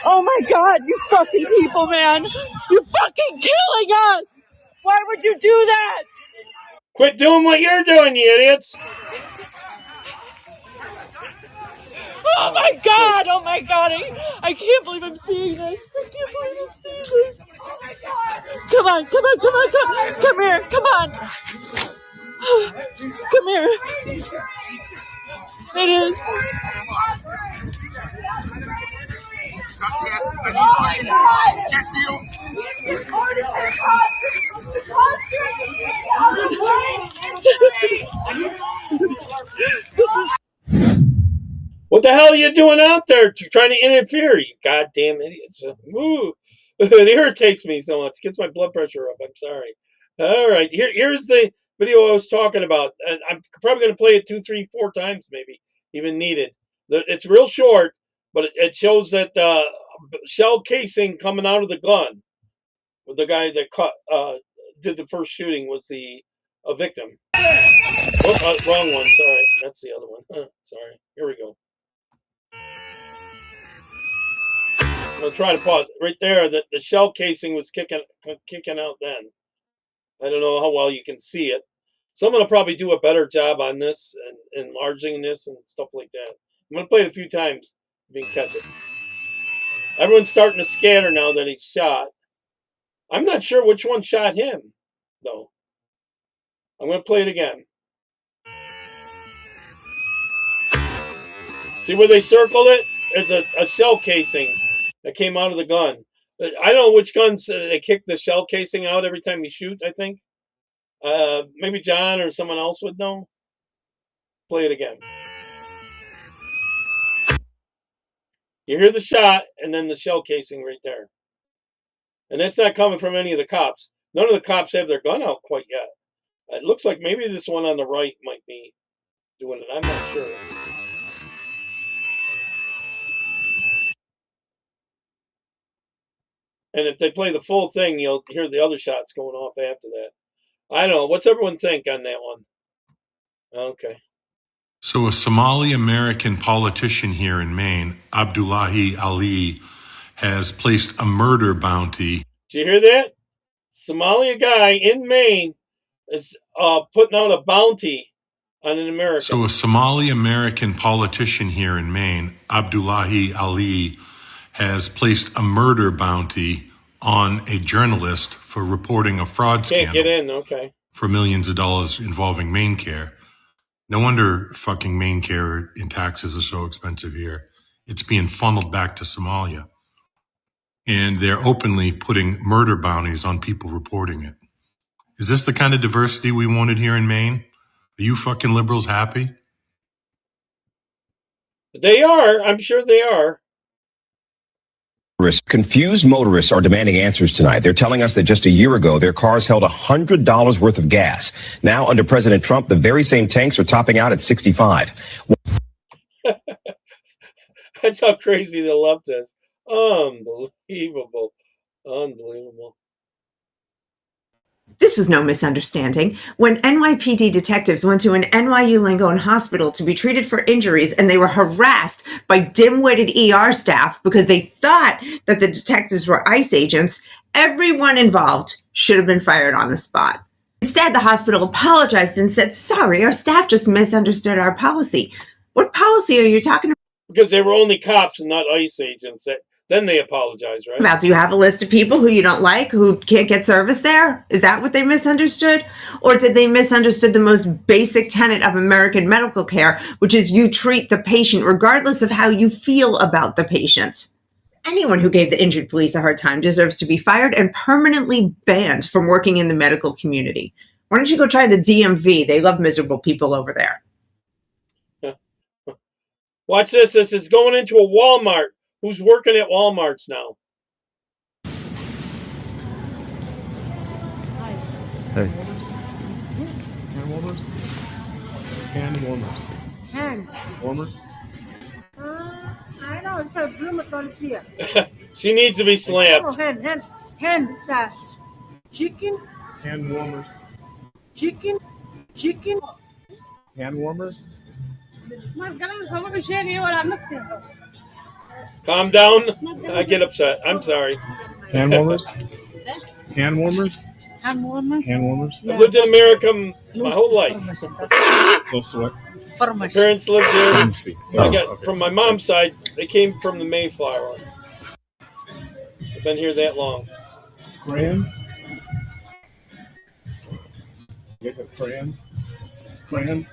Oh my god, you fucking people, man! You're fucking killing us! Why would you do that? Quit doing what you're doing, you idiots! Oh my god! Oh my god! I can't believe I'm seeing this! I can't believe I'm seeing this! Oh my god! Come on! Come on! Come on! Come here! Come on! Come here! It is. Oh my god! What the hell are you doing out there? You're trying to interfere, you goddamn idiots. Ooh. It irritates me so much. It gets my blood pressure up. I'm sorry. All right. Here's the video I was talking about. And I'm probably going to play it 2, 3, 4 times, maybe, even needed. It's real short, but it shows that shell casing coming out of the gun. The guy that did the first shooting was a victim. Oh, wrong one. Sorry. That's the other one. Sorry. Here we go. I'm going to try to pause it. Right there, the shell casing was kicking out then. I don't know how well you can see it. Someone will probably do a better job on this and enlarging this and stuff like that. I'm going to play it a few times if you can catch it. Everyone's starting to scatter now that he's shot. I'm not sure which one shot him, though. I'm going to play it again. See where they circled it? There's a shell casing that came out of the gun. I don't know which guns they kick the shell casing out every time you shoot, I think. Maybe John or someone else would know. Play it again. You hear the shot and then the shell casing right there. And that's not coming from any of the cops. None of the cops have their gun out quite yet. It looks like maybe this one on the right might be doing it. I'm not sure. And if they play the full thing, you'll hear the other shots going off after that. I don't know. What's everyone think on that one? Okay. So a Somali-American politician here in Maine, Abdullahi Ali, has placed a murder bounty. Did you hear that? Somalia guy in Maine is putting out a bounty on an American. So a Somali-American politician here in Maine, Abdullahi Ali, has placed a murder bounty on a journalist for reporting a fraud scandal. Can't get in, okay. For millions of dollars involving Maine Care. No wonder fucking Maine Care and taxes are so expensive here. It's being funneled back to Somalia. And they're openly putting murder bounties on people reporting it. Is this the kind of diversity we wanted here in Maine? Are you fucking liberals happy? They are. I'm sure they are. Confused motorists are demanding answers tonight. They're telling us that just a year ago, their cars held $100 worth of gas. Now, under President Trump, the very same tanks are topping out at $65. That's how crazy the left is. Unbelievable. Unbelievable. This was no misunderstanding. When NYPD detectives went to an NYU Langone hospital to be treated for injuries and they were harassed by dim-witted ER staff because they thought that the detectives were ICE agents, everyone involved should have been fired on the spot. Instead, the hospital apologized and said, "Sorry, our staff just misunderstood our policy." What policy are you talking about? Because they were only cops and not ICE agents. Then they apologize, right? About, do you have a list of people who you don't like, who can't get service there? Is that what they misunderstood? Or did they misunderstood the most basic tenet of American medical care, which is you treat the patient regardless of how you feel about the patient? Anyone who gave the injured police a hard time deserves to be fired and permanently banned from working in the medical community. Why don't you go try the DMV? They love miserable people over there. Watch this. This is going into a Walmart. Who's working at Walmarts now? Hey. Hand warmers? Hand warmers. Hand. Warmers? I know, it's a rheumatologist here. She needs to be slapped. Oh, hand, sir. Chicken. Hand warmers. Chicken. Hand warmers? Calm down. I get upset. I'm sorry. Hand warmers? Hand warmers? Hand warmer. Hand warmers? I've lived in America my whole life. Close to what? My parents lived here. Pharmacy. I got from my mom's side. They came from the Mayflower. I've been here that long. Crayons? You guys have crayons? Crayons?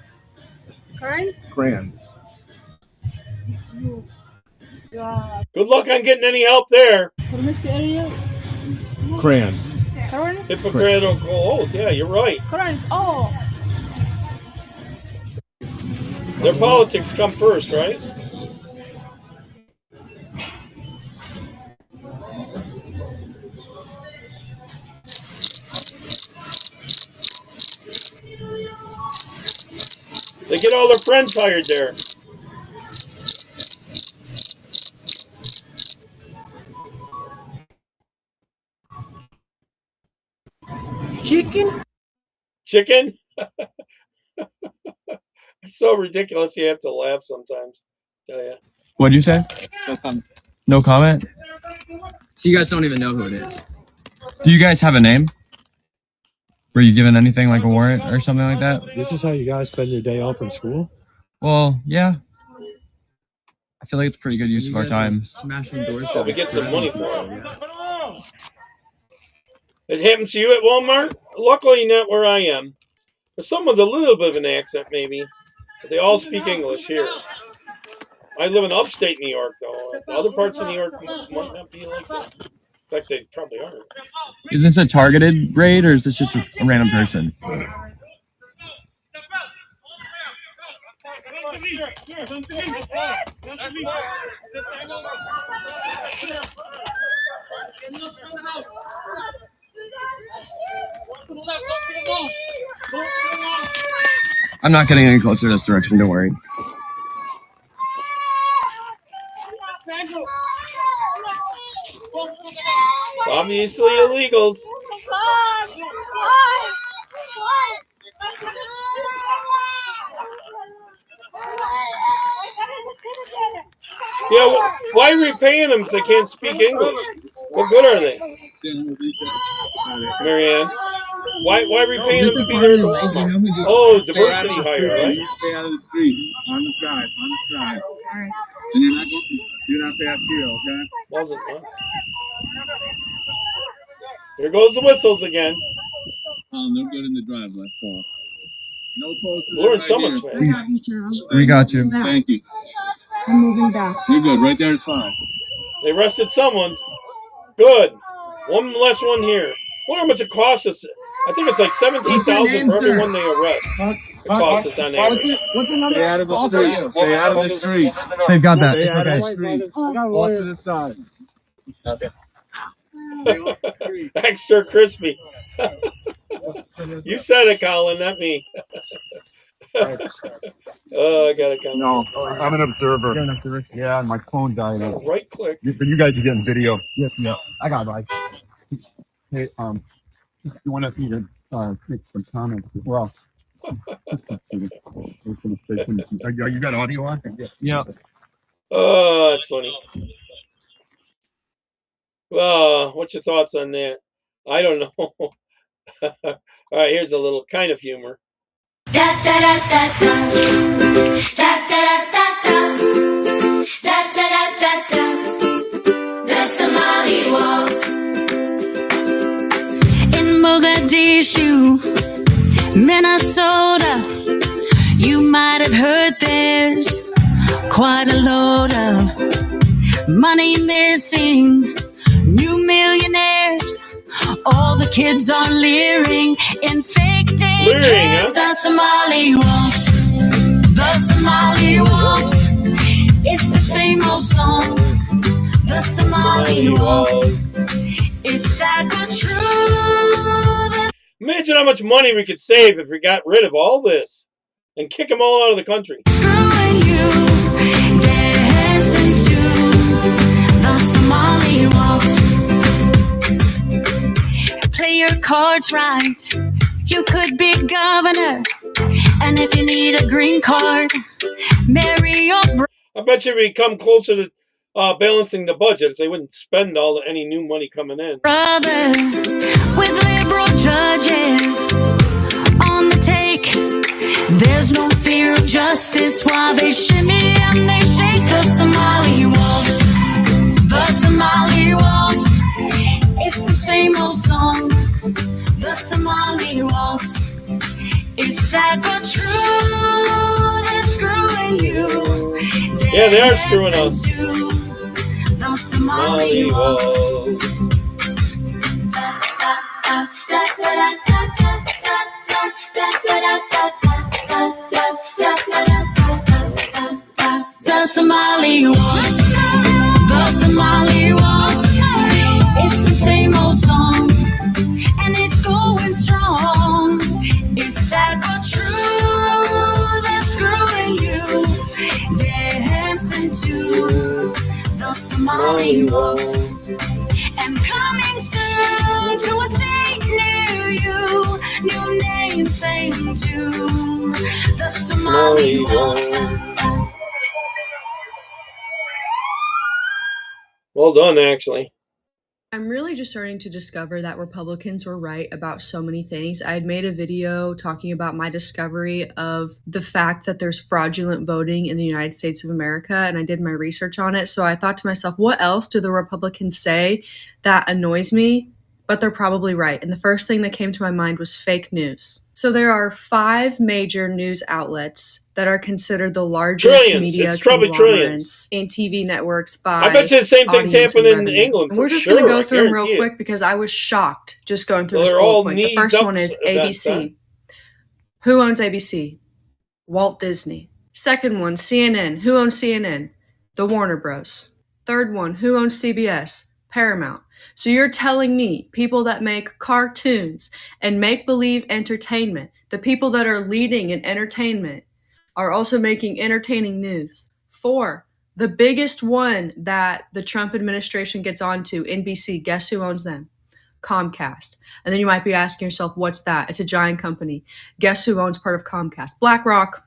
Crayons. Good luck on getting any help there. Crayons. Hippocratic oath. Yeah, you're right. Oh. Their politics come first, right? They get all their friends hired there. Chicken? It's so ridiculous you have to laugh sometimes. Tell ya. What'd you say? No comment? So you guys don't even know who it is? Do you guys have a name? Were you given anything like a warrant or something like that? This is how you guys spend your day off from school? Well, yeah. I feel like it's pretty good use of our time. Smashing doors. Oh, we get some money for it. It happens to you at Walmart? Luckily not where I am. There's some with a little bit of an accent maybe. But they all speak English here. I live in upstate New York though. Other parts of New York might not be like that. In fact, they probably are. Is this a targeted raid or is this just a random person? I'm not getting any closer to this direction, don't worry. Obviously illegals. Yeah, why are we paying them if they can't speak English? What good are they? Marianne, why are we paying them to be there? Oh, diversity hire, right? Stay out of the street. On the side. All right. And you're not going. Do not pass here, okay? Wasn't, huh? Here goes the whistles again. Oh, no good in the driveway. Paul. No closer. We're in someone's face. We got you. Thank you. I'm moving down. You're good. Right there is fine. They arrested someone. Good. One less one here. I wonder how much it costs us. I think it's like $17,000 for every one they arrest. It costs us on average. Stay out of the street. Stay out of the street. They've got that. Stay out of the Okay. street. Off to the side. Okay. Extra crispy. You said it, Colin, not me. Oh, I gotta come. No, I'm an observer. Yeah, my phone died. Right click. But you guys are getting video. Yeah. I got it. Like, hey, you want to even make some comments as well? You got audio on? Yeah. Oh, that's funny. Well, what's your thoughts on that? I don't know. All right, here's a little kind of humor. Da da da da da. Da da da da da. Da da da da da. Da quite a load of money missing. New millionaires, all the kids are leering in fake daycares. The Somali waltz, the Somali waltz. It's the same old song. The Somali waltz. It's sad but true. Imagine how much money we could save if we got rid of all this and kick them all out of the country. Screwing you, dancing to the Somali waltz. Play your cards right. You could be governor, and if you need a green card, marry your brother. I bet you we come closer to balancing the budget if they wouldn't spend any new money coming in. Brother, with liberal judges on the take, there's no fear of justice while they shimmy and they shake the Somali waltz. The Somali waltz. It's the same old song. The Somali waltz. It's sad but true. They're screwing you. Yeah, they are screwing us. The Somali waltz. The Somali waltz. The Somali waltz. It's the same old song, and it's going strong. It's sad but true. They're screwing you, dancing to the Somali waltz. And coming soon to a state near you, new name same tune, the Somali waltz. Well done, actually. I'm really just starting to discover that Republicans were right about so many things. I had made a video talking about my discovery of the fact that there's fraudulent voting in the United States of America, and I did my research on it. So I thought to myself, what else do the Republicans say that annoys me? But they're probably right. And the first thing that came to my mind was fake news. So there are 5 major news outlets that are considered the largest media conglomerates and TV networks by I bet you the same thing's happening in England. And we're just going to go through them real quick because I was shocked just going through this real quick. The first one is ABC. Who owns ABC? Walt Disney. Second one, CNN. Who owns CNN? The Warner Bros. Third one, who owns CBS? Paramount. So you're telling me people that make cartoons and make-believe entertainment, the people that are leading in entertainment, are also making entertaining news. 4, the biggest one that the Trump administration gets onto, NBC, guess who owns them? Comcast. And then you might be asking yourself, what's that? It's a giant company. Guess who owns part of Comcast? BlackRock.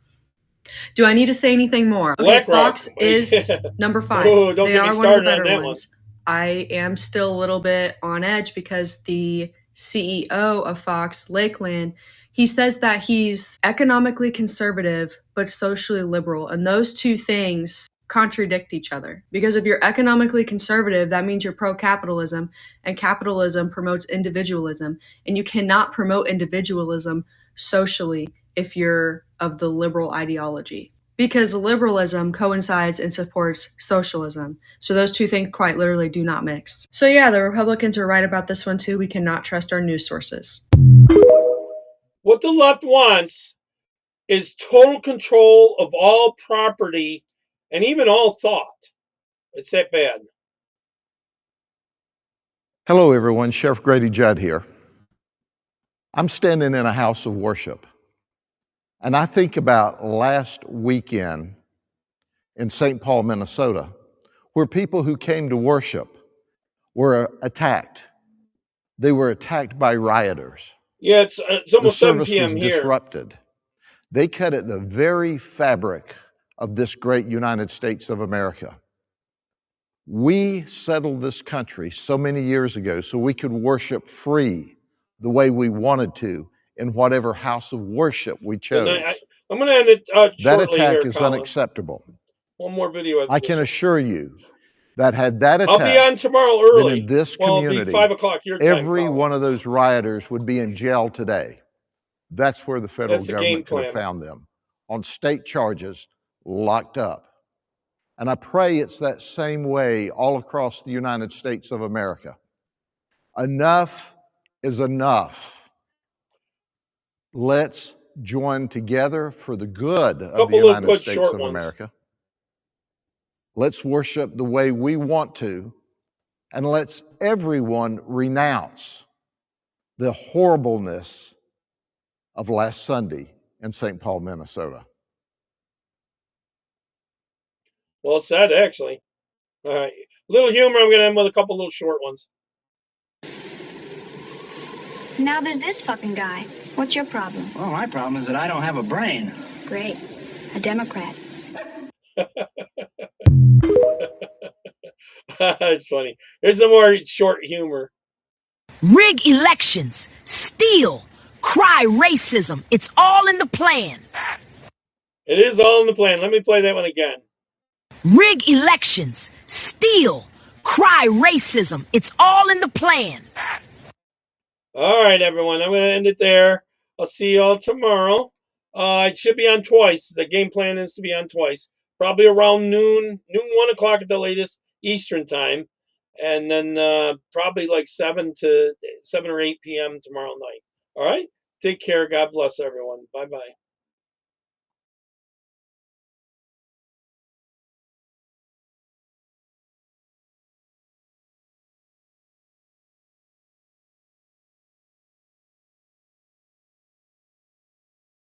Do I need to say anything more? Okay, Fox is number 5. Oh, don't they get me are one of the started on better that ones. I am still a little bit on edge because the CEO of Fox, Lakeland, he says that he's economically conservative but socially liberal. And those two things contradict each other. Because if you're economically conservative, that means you're pro-capitalism, and capitalism promotes individualism. And you cannot promote individualism socially if you're of the liberal ideology. Because liberalism coincides and supports socialism. So those two things quite literally do not mix. So yeah, the Republicans are right about this one too. We cannot trust our news sources. What the left wants is total control of all property and even all thought. It's that bad. Hello, everyone. Sheriff Grady Judd here. I'm standing in a house of worship. And I think about last weekend in St. Paul, Minnesota, where people who came to worship were attacked. They were attacked by rioters. Yeah, it's almost 7 p.m. The service was here. disrupted. They cut at the very fabric of this great United States of America. We settled this country so many years ago so we could worship free the way we wanted to in whatever house of worship we chose. I'm going to end it shortly. That attack here, is Colin. unacceptable. One more video. I can assure you that had that I'll attack be on tomorrow early. been in this Well, it'll be community, 5 o'clock your time, every Colin. one of those rioters would be in jail today. That's where the federal That's the game government could have plan. found them, on state charges, locked up. And I pray it's that same way all across the United States of America. Enough is enough. Let's join together for the good of the United States of America. Let's worship the way we want to, and let's everyone renounce the horribleness of last Sunday in St. Paul, Minnesota. Well said, actually. All right. Little humor. I'm going to end with a couple little short ones. Now there's this fucking guy. What's your problem? Well, my problem is that I don't have a brain. Great. A Democrat. It's funny. Here's some more short humor. Rig elections, steal, cry racism. It's all in the plan. It is all in the plan. Let me play that one again. Rig elections, steal, cry racism. It's all in the plan. All right, everyone. I'm going to end it there. I'll see you all tomorrow. It should be on twice. The game plan is to be on twice. Probably around noon 1 o'clock at the latest Eastern time. And then probably like 7 or 8 p.m. tomorrow night. All right? Take care. God bless everyone. Bye-bye.